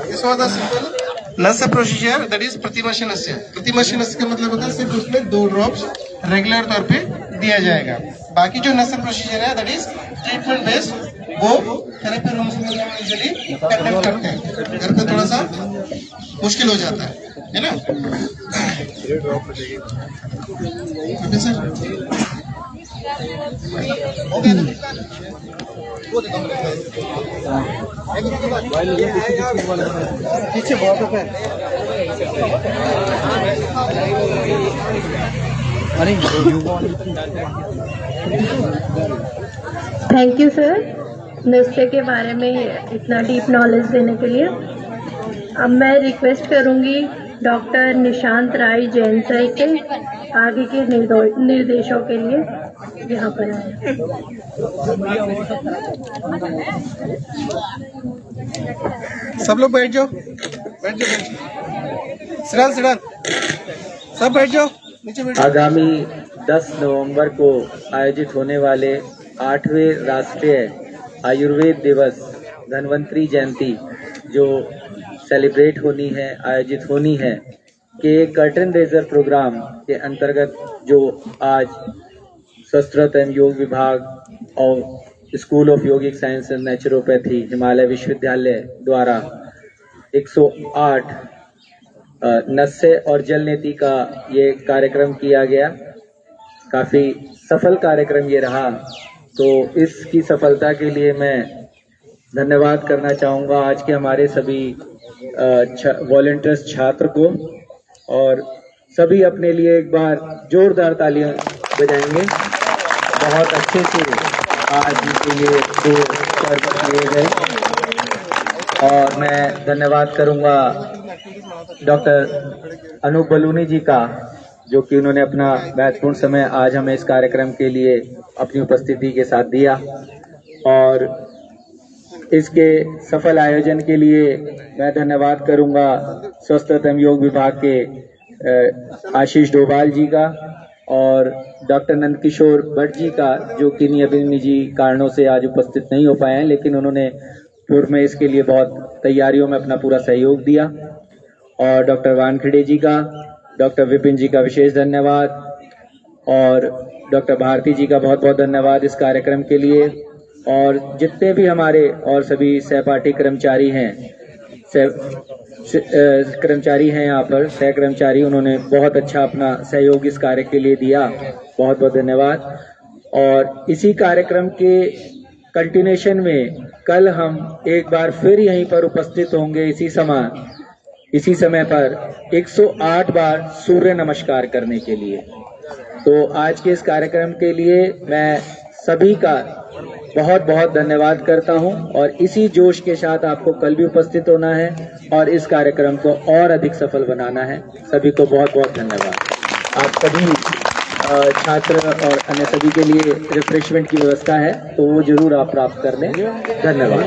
this was the simple nasya procedure, that is pratimashi nasya. प्रतिमाशी नस्य का मतलब होता है सिर्फ उसमें 2 ड्रॉप्स रेगुलर तौर पे दिया जाएगा। बाकी जो नस्य प्रोसीजर है दैट इज ट्रीटमेंट बेस्ड, वो थेरेपी रूम्स में यूजुअली कंडक्ट करते हैं। घर पे थोड़ा सा मुश्किल हो जाता है ना। ओके सर, पीछे बहुत थैंक यू सर नस्य के बारे में इतना डीप नॉलेज देने के लिए। अब मैं रिक्वेस्ट करूंगी डॉक्टर निशांत राय जैन सर के आगे के निर्देशों के लिए यहाँ पर आए। सब लोग बैठ जाओ, बैठ जाओ, सिडान सब बैठ जाओ, नीचे बैठ जाओ। आगामी 10 नवंबर को आयोजित होने वाले 8वें राष्ट्रीय आयुर्वेद दिवस धन्वंतरी जयंती जो सेलिब्रेट होनी है, आयोजित होनी है, के कर्टन रेजर प्रोग्राम के अंतर्गत जो आज शस्त्रत एवं योग विभाग और school of yogic science and naturopathy Himalaya विश्वविद्यालय द्वारा 108 नस्य और जल नीति का ये कार्यक्रम किया गया। काफी सफल कार्यक्रम ये रहा, तो इसकी सफलता के लिए मैं धन्यवाद करना चाहूँगा आज के हमारे सभी वॉलंटियर्स छात्र को, और सभी अपने लिए एक बार जोरदार तालियां बजाएंगे। बहुत अच्छे से आज के लिए 2 सर्व किए गए, और मैं धन्यवाद करूंगा डॉक्टर अनूप बलूनी जी का, जो कि उन्होंने अपना महत्वपूर्ण समय आज हमें इस कार्यक्रम के लिए अपनी उपस्थिति के साथ दिया, और इसके सफल आयोजन के लिए मैं धन्यवाद करूंगा स्वस्थ एवं योग विभाग के आशीष डोभाल जी का और डॉक्टर नंदकिशोर भट्ट जी का, जो कि निजी कारणों से आज उपस्थित नहीं हो पाए हैं, लेकिन उन्होंने पूर्व में इसके लिए बहुत तैयारियों में अपना पूरा सहयोग दिया। और डॉक्टर वानखेड़े जी का, डॉक्टर विपिन जी का विशेष धन्यवाद, और डॉक्टर भारती जी का बहुत बहुत धन्यवाद इस कार्यक्रम के लिए। और जितने भी हमारे और सभी सहपाठी कर्मचारी हैं, कर्मचारी हैं यहाँ पर, सह कर्मचारी, उन्होंने बहुत अच्छा अपना सहयोग इस कार्य के लिए दिया, बहुत बहुत धन्यवाद। और इसी कार्यक्रम के कंटिन्यूएशन में कल हम एक बार फिर यहीं पर उपस्थित होंगे इसी समय पर 108 बार सूर्य नमस्कार करने के लिए। तो आज के इस कार्यक्रम के लिए मैं सभी का बहुत बहुत धन्यवाद करता हूं, और इसी जोश के साथ आपको कल भी उपस्थित होना है और इस कार्यक्रम को और अधिक सफल बनाना है। सभी को बहुत बहुत धन्यवाद। आप सभी छात्र और अन्य सभी के लिए रिफ्रेशमेंट की व्यवस्था है, तो वो जरूर आप प्राप्त कर लें। धन्यवाद।